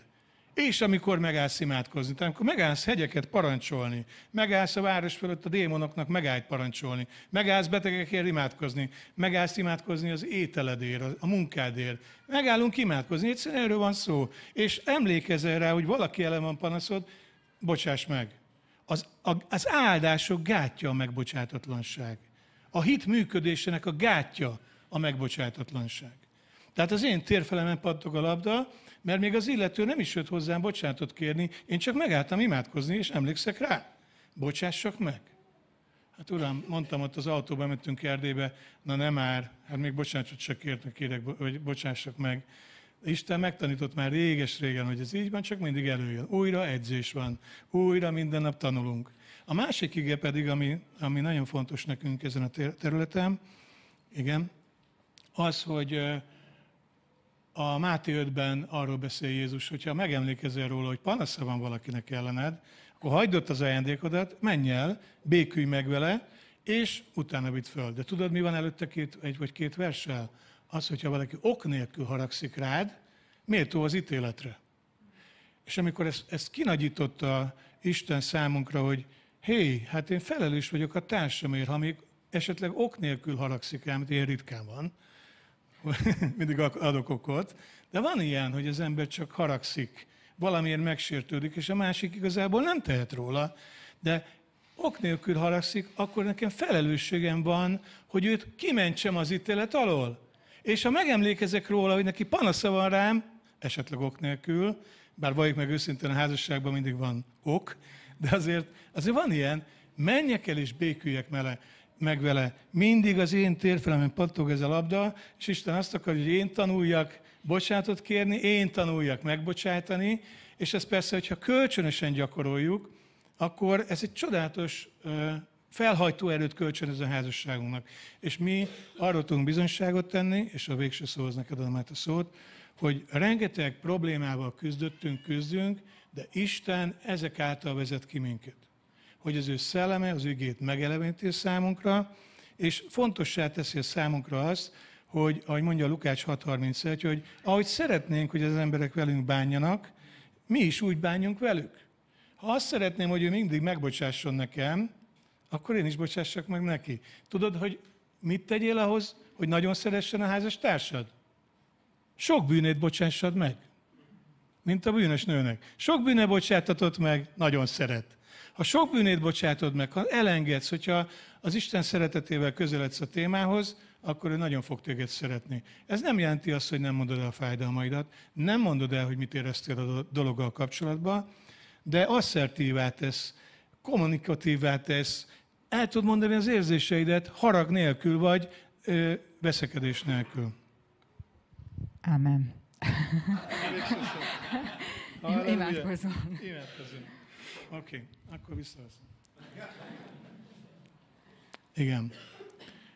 És amikor megállsz imádkozni, tehát amikor megállsz hegyeket parancsolni, megállsz a város fölött a démonoknak megállt parancsolni, megállsz betegekért imádkozni, megállsz imádkozni az ételedért, a munkádért, megállunk imádkozni, egyszerűen erről van szó. És emlékezzel rá, hogy valaki ellen van panaszod, bocsáss meg. Az áldások gátja a megbocsátatlanság. A hit működésének a gátja a megbocsátatlanság. Tehát az én térfelemen pattog a labda, mert még az illető nem is jött hozzám bocsánatot kérni, én csak megálltam imádkozni, és emlékszek rá. Bocsássak meg. Hát uram, mondtam ott az autóban, mentünk Erdélybe, na nem már, hát még bocsánatot se kérek, hogy bocsássak meg. Isten megtanított már réges-régen, hogy ez így van, csak mindig előjön. Újra edzés van, újra minden nap tanulunk. A másik ige pedig, ami nagyon fontos nekünk ezen a területen, igen, az, hogy a Máté 5-ben arról beszél Jézus, hogyha megemlékezel róla, hogy panasza van valakinek ellened, akkor hagyd ott az ajándékodat, menj el, békülj meg vele, és utána vidd föl. De tudod, mi van előtte egy vagy két verssel? Az, hogyha valaki ok nélkül haragszik rád, méltó az ítéletre. És amikor ezt kinagyította Isten számunkra, hogy hé, hát én felelős vagyok a társamért, ha még esetleg ok nélkül haragszik rám, ilyen ritkán van, mindig adok okot, de van ilyen, hogy az ember csak haragszik, valamiért megsértődik, és a másik igazából nem tehet róla, de ok nélkül haragszik, akkor nekem felelősségem van, hogy őt kimentsem az ítélet alól. És ha megemlékezek róla, hogy neki panasza van rám, esetleg ok nélkül, bár valljuk meg őszintén, a házasságban mindig van ok, de azért van ilyen, menjek el és béküljek meg vele. Mindig az én térfelemen pattog ez a labda, és Isten azt akarja, hogy én tanuljak bocsánatot kérni, én tanuljak megbocsájtani, és ezt persze, hogyha kölcsönösen gyakoroljuk, akkor ez egy csodálatos felhajtó erőt kölcsönöz a házasságunknak. És mi arról tudunk bizonyságot tenni, és a végső szóhoz neked adom át a szót, hogy rengeteg problémával küzdünk, de Isten ezek által vezet ki minket. Hogy az ő szelleme, az igét megeleveníti számunkra, és fontossá teszi a számunkra azt, hogy, ahogy mondja Lukács 6.31, hogy ahogy szeretnénk, hogy az emberek velünk bánjanak, mi is úgy bánjunk velük. Ha azt szeretném, hogy ő mindig megbocsásson nekem, akkor én is bocsássak meg neki. Tudod, hogy mit tegyél ahhoz, hogy nagyon szeressen a házastársad? Sok bűnét bocsássad meg, mint a bűnös nőnek. Sok bűne bocsátatott meg, nagyon szeret. Ha sok bűnét bocsátod meg, ha elengedsz, hogyha az Isten szeretetével közeledsz a témához, akkor ő nagyon fog téged szeretni. Ez nem jelenti azt, hogy nem mondod el a fájdalmaidat, nem mondod el, hogy mit éreztél a dologgal kapcsolatban, de asszertívá tesz, kommunikatívá tesz, el tudod mondani az érzéseidet harag nélkül, vagy veszekedés nélkül. Amen. Imádkozom. Oké, akkor visszaveszem. Igen.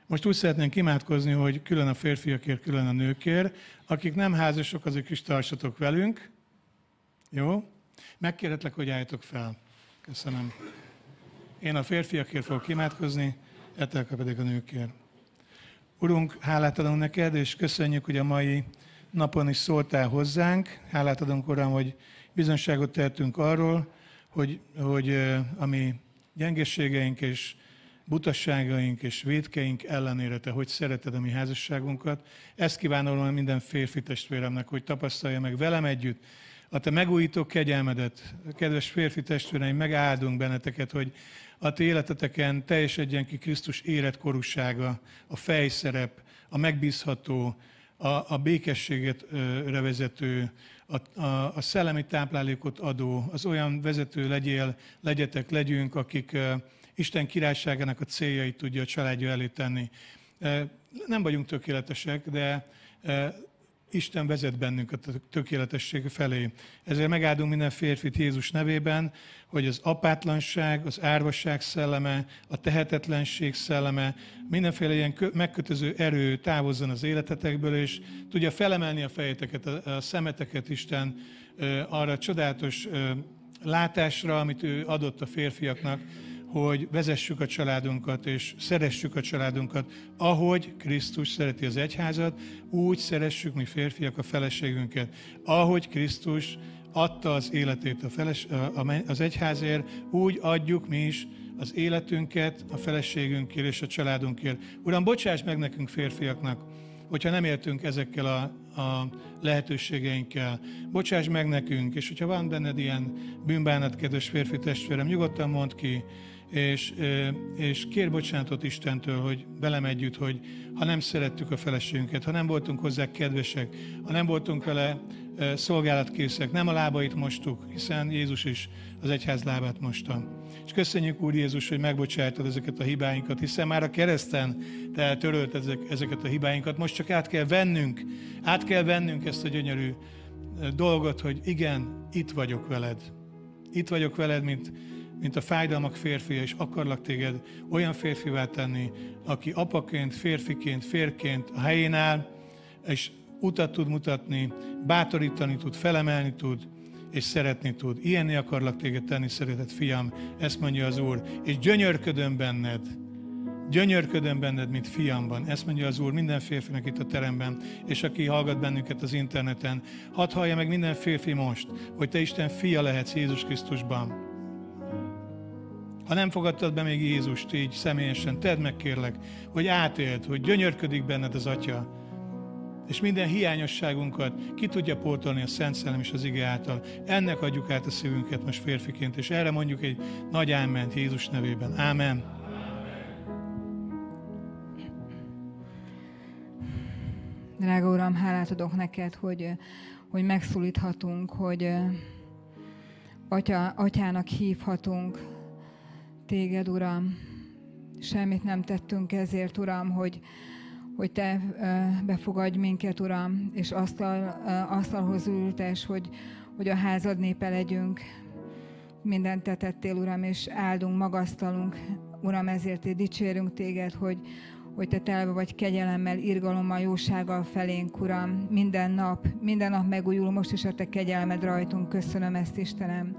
Most úgy szeretnénk imádkozni, hogy külön a férfiakért, külön a nőkért. Akik nem házasok, azok is tartsatok velünk. Jó? Megkérhetlek, hogy álljatok fel. Köszönöm. Én a férfiakért fogok imádkozni, Etelka pedig a nőkért. Urunk, hálát adunk neked, és köszönjük, hogy a mai napon is szóltál hozzánk. Hálát adunk, Uram, hogy bizonyságot tehetünk arról, hogy a mi gyengeségeink és butasságaink és vétkeink ellenére te hogy szereted a mi házasságunkat. Ezt kívánom minden férfi testvéremnek, hogy tapasztalja meg velem együtt a te megújító kegyelmedet. Kedves férfi testvéreim, megáldunk benneteket, hogy a ti életeteken teljesedjen ki Krisztus életkorúsága, a fejszerep, a megbízható, a békességet vezető, a szellemi táplálékot adó, az olyan vezető legyünk, akik Isten királyságának a céljait tudja a családja elé tenni. Nem vagyunk tökéletesek, de Isten vezet bennünket a tökéletesség felé. Ezért megáldunk minden férfit Jézus nevében, hogy az apátlanság, az árvasság szelleme, a tehetetlenség szelleme, mindenféle ilyen megkötöző erő távozzon az életetekből, és tudja felemelni a fejeteket, a szemeteket Isten arra a csodálatos látásra, amit ő adott a férfiaknak, hogy vezessük a családunkat, és szeressük a családunkat, ahogy Krisztus szereti az egyházat, úgy szeressük mi férfiak a feleségünket. Ahogy Krisztus adta az életét az egyházért, úgy adjuk mi is az életünket a feleségünkért és a családunkért. Uram, bocsáss meg nekünk férfiaknak, hogyha nem értünk ezekkel a lehetőségeinkkel. Bocsáss meg nekünk, és hogyha van benned ilyen bűnbánat, kedves férfi testvérem, nyugodtan mondd ki, és kér bocsánatot Istentől, hogy velem együtt, hogy ha nem szerettük a feleségünket, ha nem voltunk hozzá kedvesek, ha nem voltunk vele szolgálatkészek, nem a lábait mostuk, hiszen Jézus is az egyház lábát mosta. És köszönjük, Úr Jézus, hogy megbocsájtad ezeket a hibáinkat, hiszen már a kereszten te eltörölted ezeket a hibáinkat. Most csak át kell vennünk ezt a gyönyörű dolgot, hogy igen, itt vagyok veled. Itt vagyok veled, mint a fájdalmak férfia, és akarlak téged olyan férfivá tenni, aki apaként, férfiként, férként a helyén áll, és utat tud mutatni, bátorítani tud, felemelni tud, és szeretni tud. Ilyenné akarlak téged tenni, szeretett fiam, ezt mondja az Úr. És gyönyörködöm benned, mint fiamban. Ezt mondja az Úr minden férfinak itt a teremben, és aki hallgat bennünket az interneten. Hadd hallja meg minden férfi most, hogy te Isten fia lehetsz Jézus Krisztusban. Ha nem fogadtad be még Jézust így személyesen, tedd meg kérlek, hogy átéld, hogy gyönyörködik benned az Atya, és minden hiányosságunkat ki tudja pótolni a Szent Szellem és az ige által. Ennek adjuk át a szívünket most férfiként, és erre mondjuk egy nagy áment Jézus nevében. Ámen. Drága Uram, hálát adok neked, hogy megszólíthatunk, hogy Atyának hívhatunk téged, Uram. Semmit nem tettünk ezért, Uram, hogy te befogadj minket, Uram, és asztalhoz ültes, hogy a házad népe legyünk. Mindent te tettél, Uram, és áldunk, magasztalunk, Uram, ezért dicsérünk téged, hogy te telve vagy kegyelemmel, irgalommal, jósággal felénk, Uram. Minden nap megújul most is a te kegyelmed rajtunk. Köszönöm ezt, Istenem.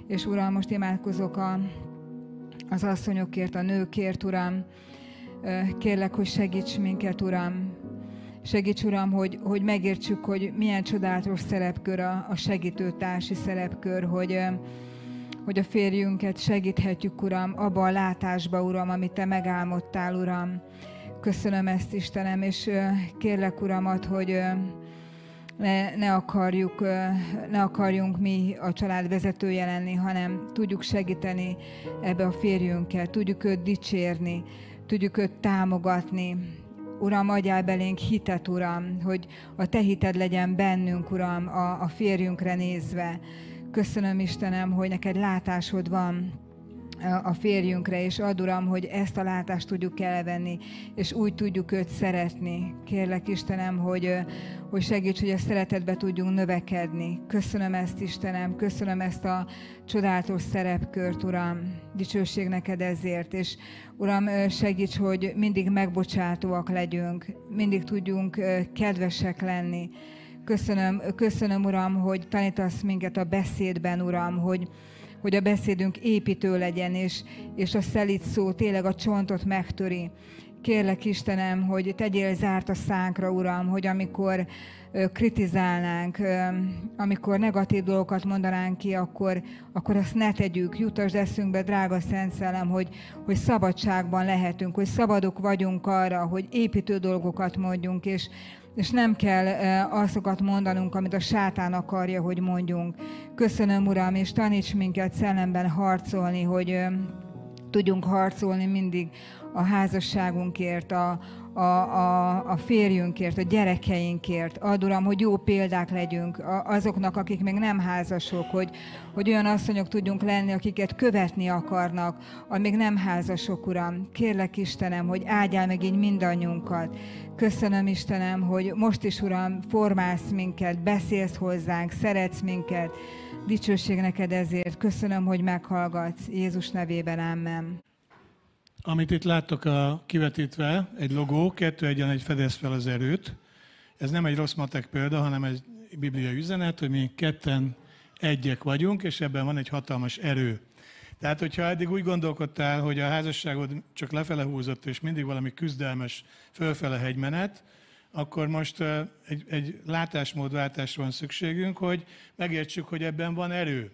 És Uram, most imádkozok az asszonyokért, a nőkért, Uram. Kérlek, hogy segíts minket, Uram. Segíts, Uram, hogy megértsük, hogy milyen csodálatos szerepkör a segítőtársi szerepkör, hogy a férjünket segíthetjük, Uram, abba a látásba, Uram, amit te megálmodtál, Uram. Köszönöm ezt, Istenem, és kérlek, Uramat, hogy ne akarjunk mi a család vezetője lenni, hanem tudjuk segíteni ebbe a férjünket, tudjuk őt dicsérni, tudjuk őt támogatni. Uram, adjál belénk hitet, Uram, hogy a te hited legyen bennünk, Uram, a férjünkre nézve. Köszönöm, Istenem, hogy neked látásod van a férjünkre, és add, Uram, hogy ezt a látást tudjuk elvenni, és úgy tudjuk őt szeretni. Kérlek, Istenem, hogy segíts, hogy a szeretetbe tudjunk növekedni. Köszönöm ezt, Istenem, köszönöm ezt a csodálatos szerepkört, Uram. Dicsőség neked ezért, és Uram, segíts, hogy mindig megbocsátóak legyünk, mindig tudjunk kedvesek lenni. Köszönöm, Uram, hogy tanítasz minket a beszédben, Uram, hogy a beszédünk építő legyen, és a szelíd szó tényleg a csontot megtöri. Kérlek, Istenem, hogy tegyél zárt a szánkra, Uram, hogy amikor kritizálnánk, amikor negatív dolgokat mondanánk ki, akkor azt ne tegyük. Jutasd eszünkbe, drága Szent Szellem, hogy szabadságban lehetünk, hogy szabadok vagyunk arra, hogy építő dolgokat mondjunk, és nem kell azokat mondanunk, amit a sátán akarja, hogy mondjunk. Köszönöm, Uram, és taníts minket szellemben harcolni, hogy tudjunk harcolni mindig a házasságunkért, a férjünkért, a gyerekeinkért. Add, Uram, hogy jó példák legyünk azoknak, akik még nem házasok, hogy olyan asszonyok tudjunk lenni, akiket követni akarnak, amíg nem házasok, Uram. Kérlek, Istenem, hogy áldjál meg így mindannyiunkat. Köszönöm, Istenem, hogy most is, Uram, formálsz minket, beszélsz hozzánk, szeretsz minket. Dicsőség neked ezért. Köszönöm, hogy meghallgatsz. Jézus nevében, amen. Amit itt láttok a kivetítve, egy logó, 2:1 fedez fel az erőt. Ez nem egy rossz matek példa, hanem egy bibliai üzenet, hogy mi ketten egyek vagyunk, és ebben van egy hatalmas erő. Tehát, hogyha eddig úgy gondolkodtál, hogy a házasságod csak lefele húzott, és mindig valami küzdelmes fölfele hegymenet, akkor most egy látásmódváltásra van szükségünk, hogy megértsük, hogy ebben van erő.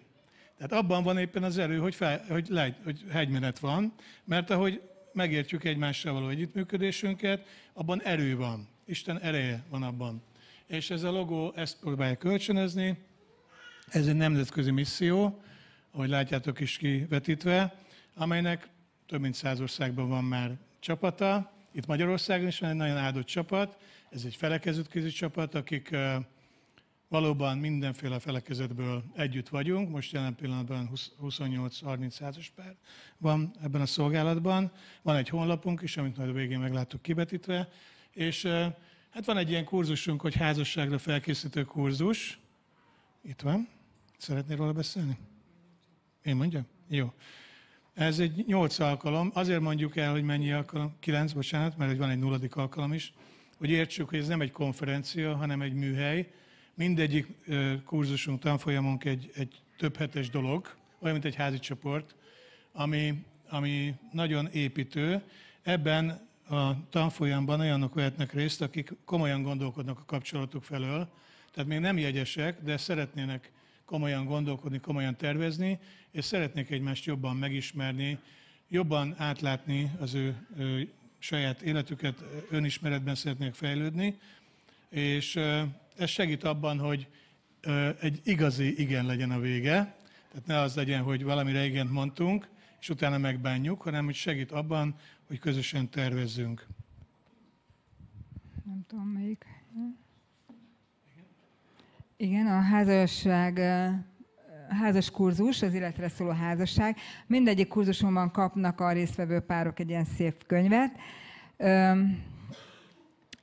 Tehát abban van éppen az erő, hogy hegymenet van, mert ahogy megértjük egymással való együttműködésünket, abban erő van. Isten ereje van abban. És ez a logó ezt próbálja kölcsönözni. Ez egy nemzetközi misszió, ahogy látjátok is kivetítve, amelynek több mint 100 országban van már csapata. Itt Magyarországon is van egy nagyon áldott csapat. Ez egy felekezetközi csapat, akik valóban mindenféle felekezetből együtt vagyunk. Most jelen pillanatban 28-30 házaspár van ebben a szolgálatban. Van egy honlapunk is, amit majd a végén megláttuk kivetítve. És hát van egy ilyen kurzusunk, hogy házasságra felkészítő kurzus. Itt van. Szeretnél róla beszélni? Én mondjam? Jó. Ez egy 8 alkalom. Azért mondjuk el, hogy mennyi alkalom. 9, bocsánat, mert van egy 0. alkalom is. Hogy értsük, hogy ez nem egy konferencia, hanem egy műhely. Mindegyik kurzusunk, tanfolyamunk egy több hetes dolog, olyan, mint egy házi csoport, ami nagyon építő. Ebben a tanfolyamban olyanok vehetnek részt, akik komolyan gondolkodnak a kapcsolatuk felől, tehát még nem jegyesek, de szeretnének komolyan gondolkodni, komolyan tervezni, és szeretnék egymást jobban megismerni, jobban átlátni az ő saját életüket, önismeretben szeretnék fejlődni, és ez segít abban, hogy egy igazi igen legyen a vége, tehát ne az legyen, hogy valamire igent mondtunk, és utána megbánjuk, hanem hogy segít abban, hogy közösen tervezzünk. Nem tudom, melyik. Igen, a házasság házas kurzus, az életre szóló házasság. Mindegyik kurzusomban kapnak a résztvevő párok egy ilyen szép könyvet.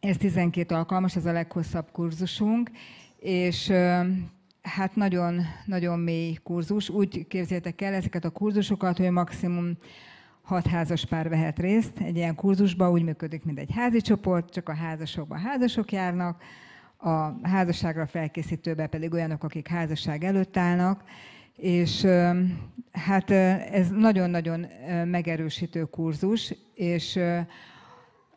Ez 12 alkalmas, ez a leghosszabb kurzusunk, és hát nagyon, nagyon mély kurzus. Úgy képzeljétek el ezeket a kurzusokat, hogy maximum 6 házas pár vehet részt egy ilyen kurzusba, úgy működik, mint egy házi csoport, csak a házasokban házasok járnak, a házasságra felkészítőbe pedig olyanok, akik házasság előtt állnak, és hát ez nagyon-nagyon megerősítő kurzus, és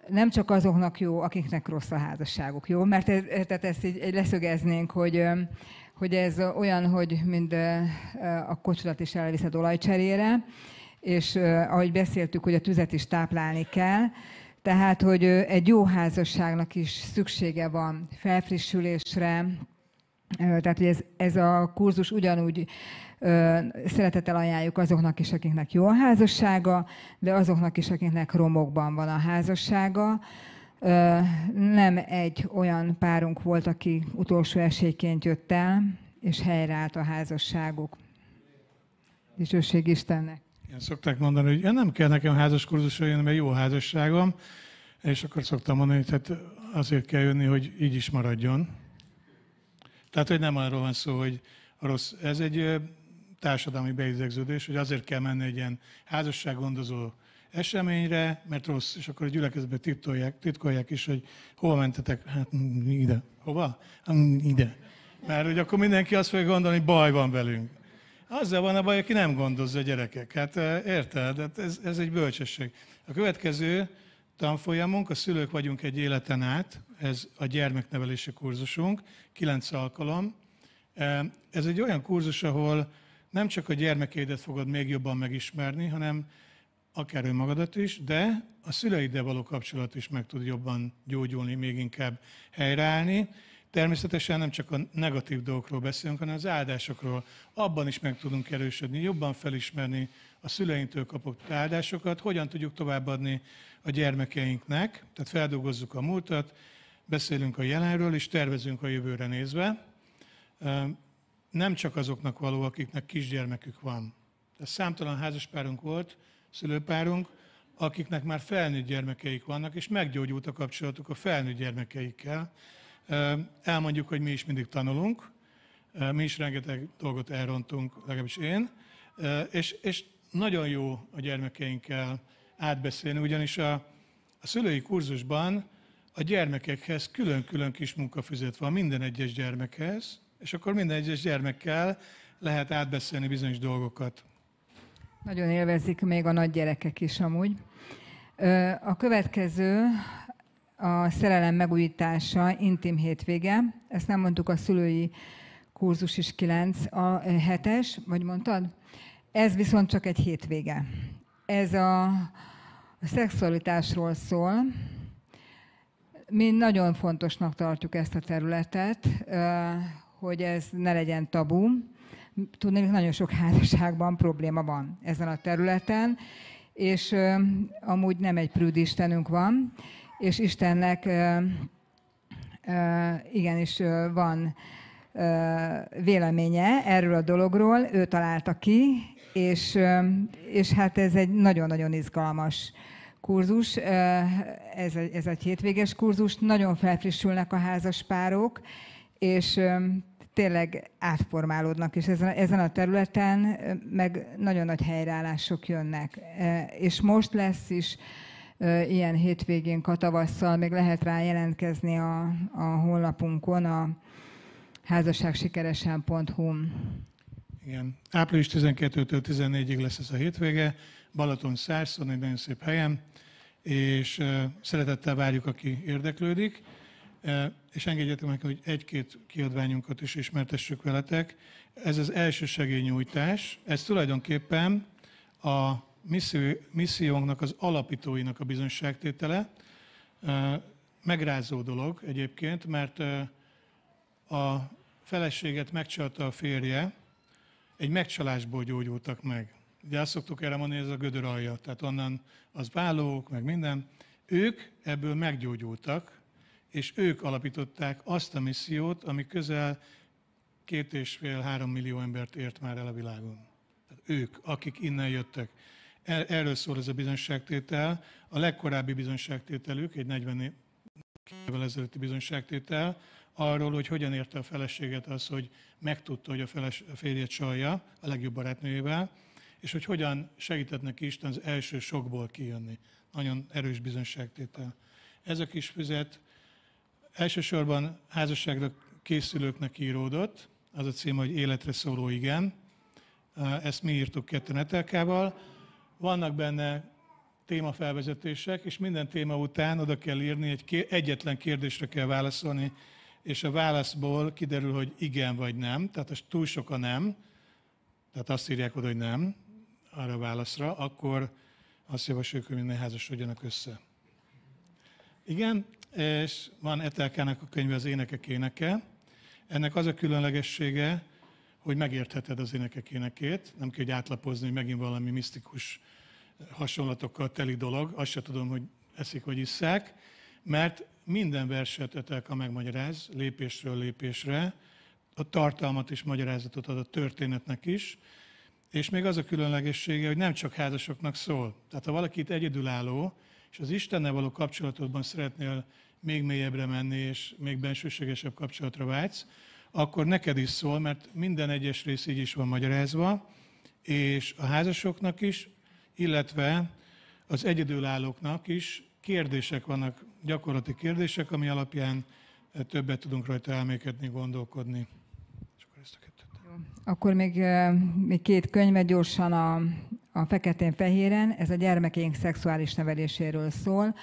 nem csak azoknak jó, akiknek rossz a házasságuk, jó? Mert tehát ezt így leszögeznénk, hogy ez olyan, hogy mind a kocsilat is elviszed olajcserére, és ahogy beszéltük, hogy a tüzet is táplálni kell, tehát, hogy egy jó házasságnak is szüksége van felfrissülésre, tehát, hogy ez a kurzus ugyanúgy szeretettel ajánljuk azoknak is, akiknek jó a házassága, de azoknak is, akiknek romokban van a házassága. Nem egy olyan párunk volt, aki utolsó esélyként jött el, és helyreállt a házasságuk. Dicsőség Istennek! Igen, szokták mondani, hogy nem kell nekem házas kurzusra jönni, mert jó a házasságom, és akkor szoktam mondani, hogy tehát azért kell jönni, hogy így is maradjon. Tehát, hogy nem arról van szó, hogy a rossz, ez egy társadalmi beidegződés, hogy azért kell menni egy ilyen házassággondozó eseményre, mert rossz, és akkor a gyülekezetben titkolják is, hogy hova mentetek? Hát ide. Hova? Ide. Mert hogy akkor mindenki azt fogja gondolni, hogy baj van velünk. Azzal van a baj, aki nem gondozza a gyerekek. Hát érted? Hát ez egy bölcsesség. A következő tanfolyamunk, a Szülők vagyunk egy életen át, ez a gyermeknevelési kurzusunk, 9 alkalom. Ez egy olyan kurzus, ahol nem csak a gyermekeidet fogod még jobban megismerni, hanem akár önmagadat is, de a szüleiddel való kapcsolat is meg tud jobban gyógyulni, még inkább helyreállni. Természetesen nem csak a negatív dolgokról beszélünk, hanem az áldásokról. Abban is meg tudunk erősödni, jobban felismerni a szüleinktől kapott áldásokat, hogyan tudjuk továbbadni a gyermekeinknek, tehát feldolgozzuk a múltat, beszélünk a jelenről, és tervezünk a jövőre nézve. Nem csak azoknak való, akiknek kisgyermekük van. Tehát számtalan házaspárunk volt, szülőpárunk, akiknek már felnőtt gyermekeik vannak, és meggyógyult a kapcsolatuk a felnőtt gyermekeikkel. Elmondjuk, hogy mi is mindig tanulunk, mi is rengeteg dolgot elrontunk, legalábbis én, és nagyon jó a gyermekeinkkel átbeszélni, ugyanis a szülői kurzusban a gyermekekhez külön-külön kis munkafüzet van minden egyes gyermekhez, és akkor minden egyes gyermekkel lehet átbeszélni bizonyos dolgokat. Nagyon élvezik még a nagy gyerekek is amúgy. A következő a szerelem megújítása, intim hétvége. Ezt nem mondtuk, a szülői kurzus is 9, a 7-es, vagy mondtad? Ez viszont csak egy hétvége. Ez a szexualitásról szól. Mi nagyon fontosnak tartjuk ezt a területet, hogy ez ne legyen tabu. Tudni, hogy nagyon sok házasságban probléma van ezen a területen, és amúgy nem egy prűd Istenünk van, és Istennek igenis van véleménye erről a dologról, ő találta ki, és hát ez egy nagyon-nagyon izgalmas kurzus, ez egy hétvéges kurzus, nagyon felfrissülnek a házaspárok, és tényleg átformálódnak, és ezen a területen meg nagyon nagy helyreállások jönnek. És most lesz is ilyen hétvégénk a tavasszal, még lehet rá jelentkezni a honlapunkon, a házasságsikeresen.hu-n. Igen. Április 12-től 14-ig lesz ez a hétvége, Balatonszárszon, egy nagyon szép helyen, és szeretettel várjuk, aki érdeklődik. És engedjetek meg, hogy egy-két kiadványunkat is ismertessük veletek. Ez az első segélynyújtás. Ez tulajdonképpen a missziónknak, az alapítóinak a bizonyságtétele. Megrázó dolog egyébként, mert a feleséget megcsalta a férje, egy megcsalásból gyógyultak meg. Ugye azt szoktuk erre mondani, ez a gödör alja, tehát onnan az vállók, meg minden. Ők ebből meggyógyultak, és ők alapították azt a missziót, ami közel 2,5-3 millió embert ért már el a világon. Tehát ők, akik innen jöttek. Erről szól ez a bizonyságtétel. A legkorábbi bizonyságtételük, egy 40 évvel ezelőtti bizonyságtétel, arról, hogy hogyan érte a feleséget az, hogy megtudta, hogy a férjet csalja a legjobb barátnőjével, és hogy hogyan segített neki Isten az első sokból kijönni. Nagyon erős bizonyságtétel. Ez a kis füzet elsősorban házasságra készülőknek íródott, az a cím, hogy Életre szóló igen. Ezt mi írtuk ketten Etelkával. Vannak benne témafelvezetések, és minden téma után oda kell írni, egyetlen kérdésre kell válaszolni, és a válaszból kiderül, hogy igen vagy nem, tehát túl sok a nem, tehát azt írják oda, hogy nem arra a válaszra, akkor azt javasoljuk, hogy minden házasodjanak össze. Igen, és van Etelkának a könyve, az Énekek éneke. Ennek az a különlegessége, hogy megértheted az énekek énekét, nem kell, hogy átlapozni, hogy megint valami misztikus hasonlatokkal teli dolog, azt se tudom, hogy eszik vagy isszák, mert minden verset Etelka megmagyaráz lépésről lépésre, a tartalmat és magyarázatot ad a történetnek is, és még az a különlegessége, hogy nem csak házasoknak szól. Tehát ha valaki itt egyedülálló, és az Istennel való kapcsolatodban szeretnél még mélyebbre menni, és még bensőségesebb kapcsolatra vágysz, akkor neked is szól, mert minden egyes rész így is van magyarázva, és a házasoknak is, illetve az egyedülállóknak is kérdések vannak, gyakorlati kérdések, ami alapján többet tudunk rajta elmékedni, gondolkodni. És akkor ezt a kettőt. Akkor még két könyvet gyorsan a Feketén-fehéren. Ez a gyermekeink szexuális neveléséről szól.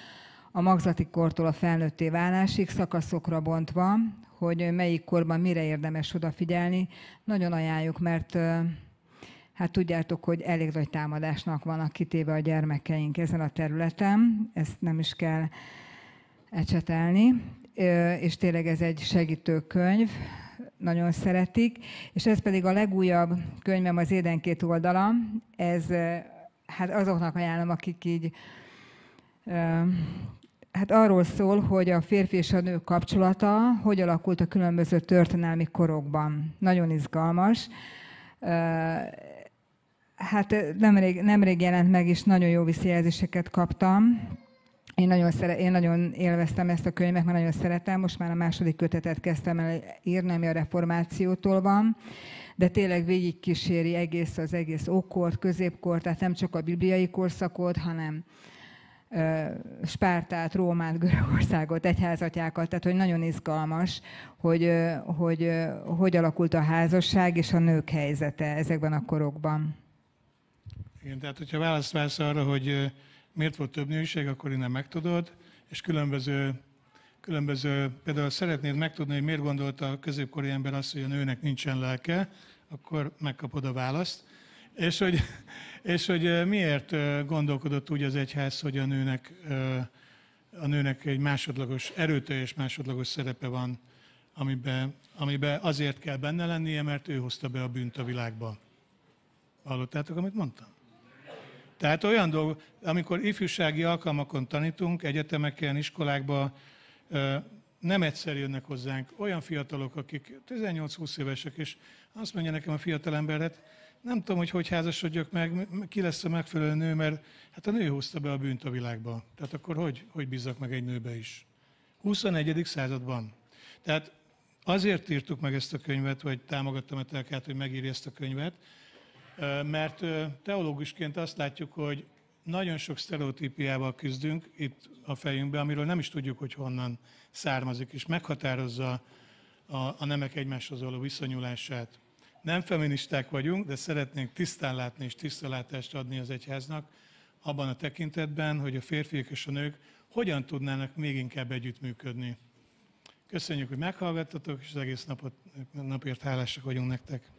A magzati kortól a felnőtté válásig szakaszokra bontva, hogy melyik korban mire érdemes odafigyelni. Nagyon ajánljuk, mert hát tudjátok, hogy elég nagy támadásnak vannak kitéve a gyermekeink ezen a területen. Ezt nem is kell ecsetelni. És tényleg ez egy segítő könyv, nagyon szeretik. És ez pedig a legújabb könyvem, az Éden két oldala. Ez hát azoknak ajánlom, akik így hát arról szól, hogy a férfi és a nő kapcsolata hogy alakult a különböző történelmi korokban. Nagyon izgalmas. Hát nemrég jelent meg, és nagyon jó visszajelzéseket kaptam. Én nagyon élveztem ezt a könyvet, mert nagyon szeretem. Most már a második kötetet kezdtem el írni, ami a reformációtól van. De tényleg végigkíséri az egész ókort, középkort, tehát nem csak a bibliai korszakot, hanem Spártát, Rómát, Görögországot, egyházatjákat, tehát hogy nagyon izgalmas, hogy alakult a házasság és a nők helyzete ezekben a korokban. Igen, tehát hogyha választ vársz arra, hogy miért volt több nőség, akkor innen megtudod, és különböző, például szeretnéd megtudni, hogy miért gondolta a középkori ember azt, hogy a nőnek nincsen lelke, akkor megkapod a választ. És hogy miért gondolkodott úgy az egyház, hogy a nőnek egy másodlagos, erőteljes másodlagos szerepe van, amiben azért kell benne lennie, mert ő hozta be a bűnt a világba. Hallottátok, amit mondtam? Tehát olyan dolgok, amikor ifjúsági alkalmakon tanítunk, egyetemeken, iskolákban, nem egyszer jönnek hozzánk olyan fiatalok, akik 18-20 évesek, és azt mondja nekem a fiatalember, nem tudom, hogy házasodjak meg, ki lesz a megfelelő nő, mert hát a nő hozta be a bűnt a világba. Tehát akkor hogy bízzak meg egy nőbe is? 21. században. Tehát azért írtuk meg ezt a könyvet, vagy támogattam Etelkát, hogy megírja ezt a könyvet, mert teológusként azt látjuk, hogy nagyon sok sztereotípiával küzdünk itt a fejünkben, amiről nem is tudjuk, hogy honnan származik, és meghatározza a nemek egymáshoz való viszonyulását. Nem feministák vagyunk, de szeretnénk tisztán látni és tisztalátást adni az egyháznak abban a tekintetben, hogy a férfiak és a nők hogyan tudnának még inkább együttműködni. Köszönjük, hogy meghallgattatok, és az egész napért hálásak vagyunk nektek.